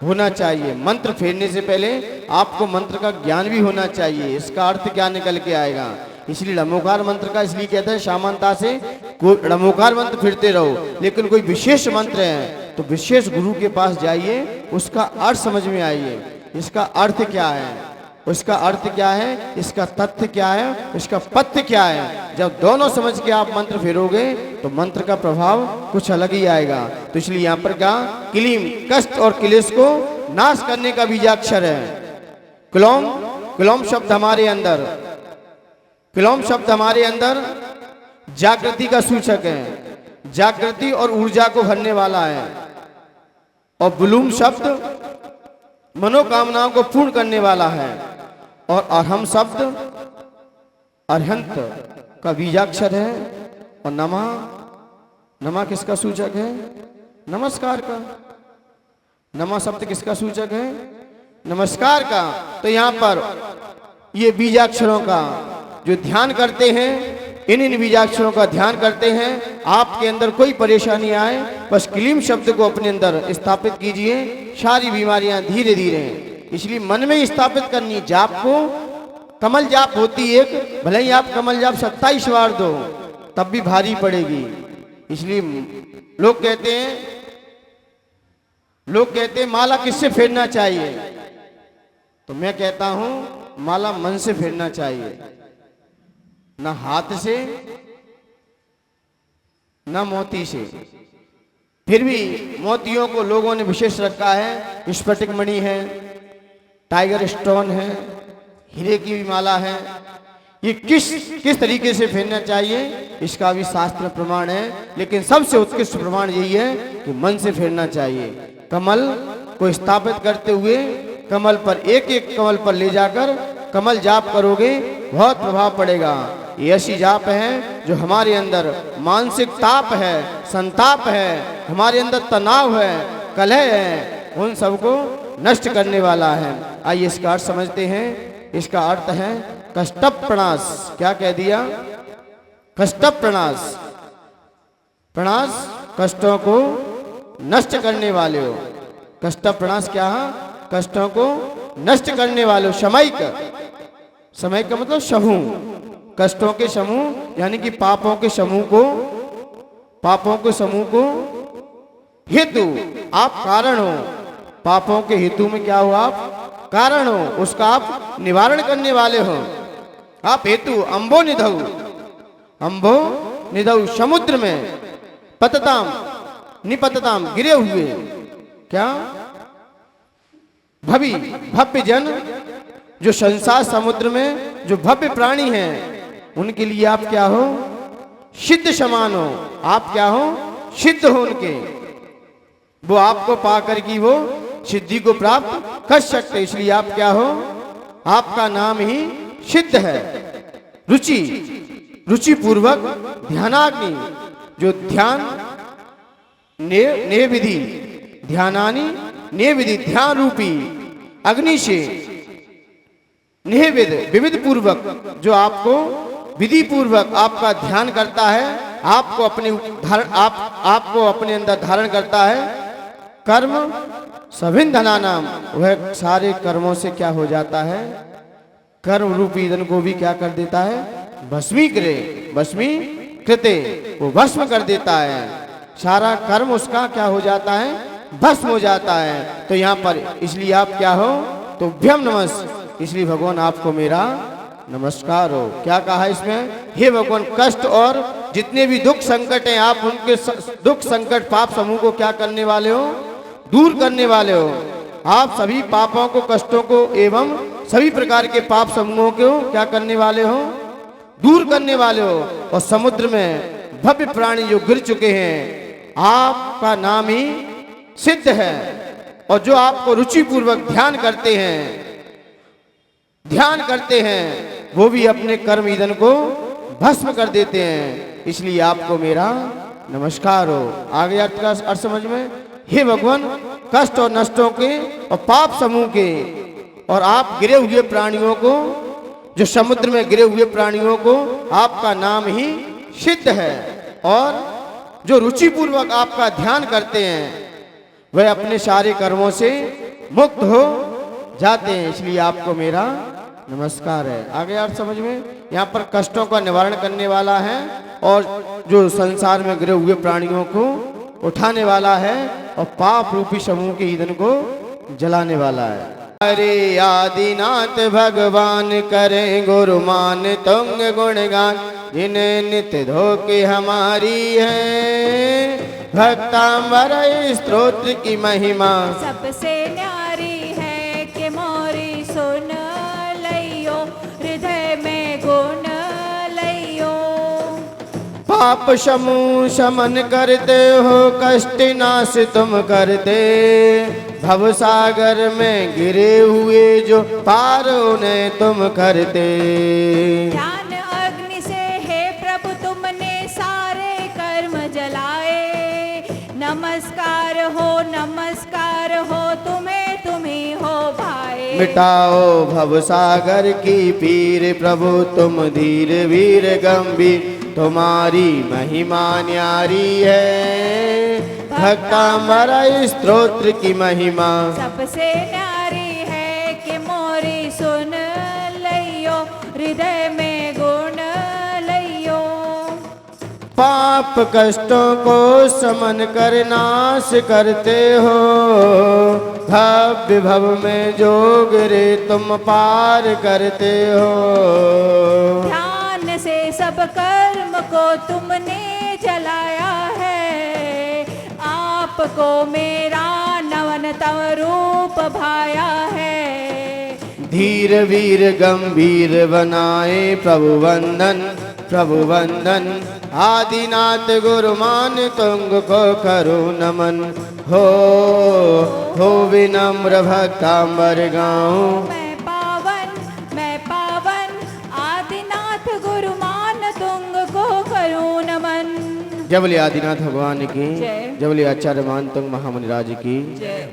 होना चाहिए। मंत्र फेरने से पहले आपको मंत्र का ज्ञान भी होना चाहिए, इसका अर्थ क्या निकल के आएगा। इसलिए ड़मोकार मंत्र का इसलिए कहते हैं सामान्यता से ड़मोकार मंत्र फिरते रहो, लेकिन कोई विशेष मंत्र है तो विशेष गुरु के पास जाइए, उसका अर्थ समझ में आइए, इसका अर्थ क्या है, उसका अर्थ क्या है, इसका तथ्य क्या है, इसका पथ्य क्या है। जब दोनों समझ के आप मंत्र फेरोगे तो मंत्र का प्रभाव कुछ अलग ही आएगा। तो इसलिए यहाँ पर क्या, क्लीम कष्ट और क्लेश को नाश करने का बीजाक्षर है। क्लोम, क्लोम शब्द हमारे अंदर, क्लोम शब्द हमारे अंदर जागृति का सूचक है, जागृति और ऊर्जा को भरने वाला है। और ब्लूम शब्द मनोकामनाओं को पूर्ण करने वाला है। और अरहम शब्द अरहंत का बीजाक्षर है। और नमा, नमा किसका सूचक है, नमस्कार का। नमा शब्द किसका सूचक है, नमस्कार का। तो यहाँ पर ये बीजाक्षरों का जो ध्यान करते हैं, इन बीजाक्षरों का ध्यान करते हैं, आपके अंदर कोई परेशानी आए बस क्लीम शब्द को अपने अंदर स्थापित कीजिए, सारी बीमारियां धीरे धीरे, इसलिए मन में ही स्थापित करनी। जाप को कमल जाप होती एक, भले ही आप कमल जाप 27 बार दो तब भी भारी पड़ेगी। इसलिए लोग कहते हैं माला किससे फेरना चाहिए, तो मैं कहता हूं माला मन से फेरना चाहिए, ना हाथ से ना मोती से। फिर भी मोतियों को लोगों ने विशेष रखा है, स्फटिक मणि है, टाइगर स्टोन है, हीरे की भी माला है। ये किस तरीके से फेरना चाहिए इसका भी शास्त्र प्रमाण है, लेकिन सबसे उत्कृष्ट प्रमाण यही है कि मन से फेरना चाहिए। कमल को स्थापित करते हुए कमल पर एक एक कमल पर ले जाकर कमल जाप करोगे, बहुत प्रभाव पड़ेगा। ये ऐसी जाप है जो हमारे अंदर मानसिक ताप है, संताप है, हमारे अंदर तनाव है, कलह है, उन सबको नष्ट करने वाला है। आइए इसका अर्थ समझते हैं। इसका अर्थ है कष्ट प्रणाश। क्या कह दिया, कष्ट प्रणाश। प्रणाश कष्टों को नष्ट करने वाले हो। कष्ट प्रणाश क्या है, कष्टों को नष्ट करने वाले हो। समय का मतलब सहू, कष्टों के समूह यानी कि पापों के समूह को हेतु आप कारण हो। पापों के हेतु में क्या हो? आप कारण हो, उसका आप निवारण करने वाले हो। आप हेतु अंबो निधौ समुद्र में पतताम निपतताम गिरे हुए क्या भव्य जन जो संसार समुद्र में जो भव्य प्राणी हैं उनके लिए आप क्या हो? सिद्ध समान हो। आप क्या हो? सिद्ध हो उनके। वो आपको पाकर की वो सिद्धि को प्राप्त कर सकते, इसलिए आप क्या हो? आपका नाम ही सिद्ध है। रुचि पूर्वक ध्यानाग्नि जो ध्यान ने विधि ध्यानानि ने विधि ध्यान रूपी अग्नि से विविध पूर्वक जो आपको विधि पूर्वक आपका ध्यान करता है, आपको अपने अंदर धारण करता है। कर्म सभिन्न धना नाम, वह सारे कर्मों से क्या हो जाता है? कर्म रूपी धन को भी क्या कर देता है? भस्मीकृते, वो भस्म कर देता है। सारा कर्म उसका क्या हो जाता है? भस्म हो जाता है। तो यहाँ पर इसलिए आप क्या हो? तो भ्यम नमस्, इसलिए भगवान आपको मेरा नमस्कार हो। क्या कहा इसमें? हे भगवान, कष्ट और जितने भी दुख संकट हैं, आप उनके दुख संकट पाप समूह को क्या करने वाले हो? दूर करने वाले हो। आप सभी पापों को, कष्टों को एवं सभी प्रकार के पाप समूहों को क्या करने वाले हो? दूर करने वाले हो। और समुद्र में भव्य प्राणी जो गिर चुके हैं, आपका नाम ही सिद्ध है। और जो आपको रुचि पूर्वक ध्यान करते हैं वो भी अपने कर्म ईंधन को भस्म कर देते हैं। इसलिए आपको मेरा नमस्कार हो। आगे अर्थ का अर्थ समझ में? हे भगवान, कष्ट और नष्टों के और पाप समूह के और आप गिरे हुए प्राणियों को, जो समुद्र में गिरे हुए प्राणियों को, आपका नाम ही सिद्ध है। और जो रुचि पूर्वक आपका ध्यान करते हैं वह अपने सारे कर्मों से मुक्त हो जाते हैं। इसलिए आपको मेरा नमस्कार है। आगे अर्थ समझ में? यहाँ पर कष्टों का निवारण करने वाला है और जो संसार में गिरे हुए प्राणियों को उठाने वाला है और पाप रूपी समूह के ईंधन को जलाने वाला है। अरे आदिनाथ भगवान करें गुरुमान तुंग गुणगान, जिन्हें नित्य धोके हमारी है भक्तांबर स्तोत्र की महिमा सबसे न्यारी है कि मोरी सुन लइयो, हृदय में गुण लइयो। पाप समूह समन करते हो, कष्ट नाश तुम करते, भव सागर में गिरे हुए जो पार उन्हें तुम करते। ध्यान अग्नि से हे प्रभु तुमने सारे कर्म जलाए, नमस्कार हो तुम्हें तुम्ही हो भाई। मिटाओ भव सागर की पीर, प्रभु तुम धीर वीर गंभीर, तुम्हारी महिमा न्यारी है भक्तांबर स्तोत्र की महिमा सबसे न्यारी है कि मोरी सुन लइयो, हृदय में गुण लइयो। पाप कष्टों को समन कर नाश करते हो, भव्य भव में जो गिरे तुम पार करते हो। ध्यान से सब कर्म को तुमने जलाया है, आपको मेरा नवन तव रूप भाया है। धीर वीर गंभीर बनाए प्रभु वंदन, आदिनाथ गुरुमान तुंग को करो नमन। हो विनम्र भक्तांबर गाऊं, मैं पावन आदिनाथ गुरुमान तुंग को करूं नमन। जय बोले आदिनाथ भगवान की जय। जय बोले आचार्य मान तुंग महामुनि राज की जय।